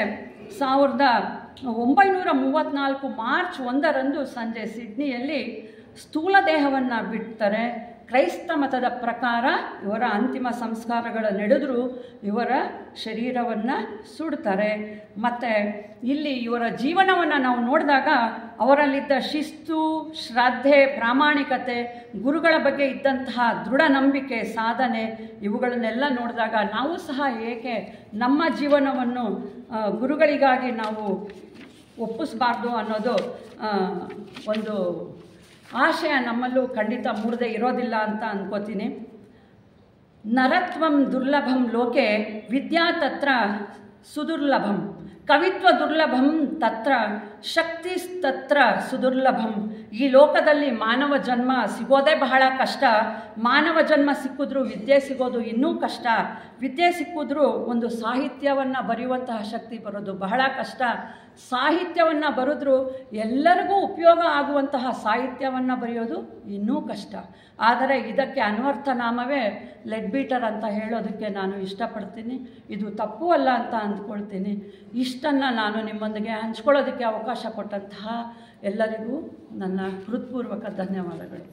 1934 ಮಾರ್ಚ್ 1ರಂದು ಸಂಜೆ ಸಿಡ್ನಿಯಲ್ಲಿ ಸ್ಥೂಲ ದೇಹವನ್ನು ಬಿಡ್ತಾರೆ. ಕ್ರೈಸ್ತ ಮತದ ಪ್ರಕಾರ ಇವರ ಅಂತಿಮ ಸಂಸ್ಕಾರಗಳು ನಡೆದರೂ ಇವರ ಶರೀರವನ್ನು ಸುಡ್ತಾರೆ. ಮತ್ತು ಇಲ್ಲಿ ಇವರ ಜೀವನವನ್ನು ನಾವು ನೋಡಿದಾಗ ಅವರಲ್ಲಿದ್ದ ಶಿಸ್ತು, ಶ್ರದ್ಧೆ, ಪ್ರಾಮಾಣಿಕತೆ, ಗುರುಗಳ ಬಗ್ಗೆ ಇದ್ದಂತಹ ದೃಢ ನಂಬಿಕೆ, ಸಾಧನೆ ಇವುಗಳನ್ನೆಲ್ಲ ನೋಡಿದಾಗ ನಾವು ಸಹ ಏಕೆ ನಮ್ಮ ಜೀವನವನ್ನು ಗುರುಗಳಿಗಾಗಿ ನಾವು ಒಪ್ಪಿಸಬಾರ್ದು ಅನ್ನೋದು ಒಂದು ಆಶಯ ನಮ್ಮಲ್ಲೂ ಖಂಡಿತ ಮೂಡದೆ ಇರೋದಿಲ್ಲ ಅಂತ ಅಂದ್ಕೋತೀನಿ. ನರತ್ವಂ ದುರ್ಲಭಂ ಲೋಕೆ ವಿದ್ಯಾ ತತ್ರ ಸುದುರ್ಲಭಂ, ಕವಿತ್ವ ದುರ್ಲಭಂ ತತ್ರ ಶಕ್ತಿಸ್ತತ್ರ ಸುದುರ್ಲಭಂ. ಈ ಲೋಕದಲ್ಲಿ ಮಾನವ ಜನ್ಮ ಸಿಗೋದೇ ಬಹಳ ಕಷ್ಟ. ಮಾನವ ಜನ್ಮ ಸಿಕ್ಕಿದ್ರೂ ವಿದ್ಯೆ ಸಿಗೋದು ಇನ್ನೂ ಕಷ್ಟ. ವಿದ್ಯೆ ಸಿಕ್ಕಿದ್ರೂ ಒಂದು ಸಾಹಿತ್ಯವನ್ನು ಬರೆಯುವಂತಹ ಶಕ್ತಿ ಬರೋದು ಬಹಳ ಕಷ್ಟ. ಸಾಹಿತ್ಯವನ್ನು ಬರೆದ್ರೂ ಎಲ್ಲರಿಗೂ ಉಪಯೋಗ ಆಗುವಂತಹ ಸಾಹಿತ್ಯವನ್ನು ಬರೆಯೋದು ಇನ್ನೂ ಕಷ್ಟ. ಆದರೆ ಇದಕ್ಕೆ ಅನ್ವರ್ಥನಾಮವೇ ಲೆಡ್ ಬೀಟರ್ ಅಂತ ಹೇಳೋದಕ್ಕೆ ನಾನು ಇಷ್ಟಪಡ್ತೀನಿ. ಇದು ತಪ್ಪು ಅಲ್ಲ ಅಂತ ಅಂದ್ಕೊಳ್ತೀನಿ. ಇಷ್ಟನ್ನು ನಾನು ನಿಮ್ಮೊಂದಿಗೆ ಹಂಚ್ಕೊಳ್ಳೋದಕ್ಕೆ ಅವಕಾಶ ಕೊಟ್ಟಂತಹ ಎಲ್ಲರಿಗೂ ನನ್ನ ಹೃತ್ಪೂರ್ವಕ ಧನ್ಯವಾದಗಳು.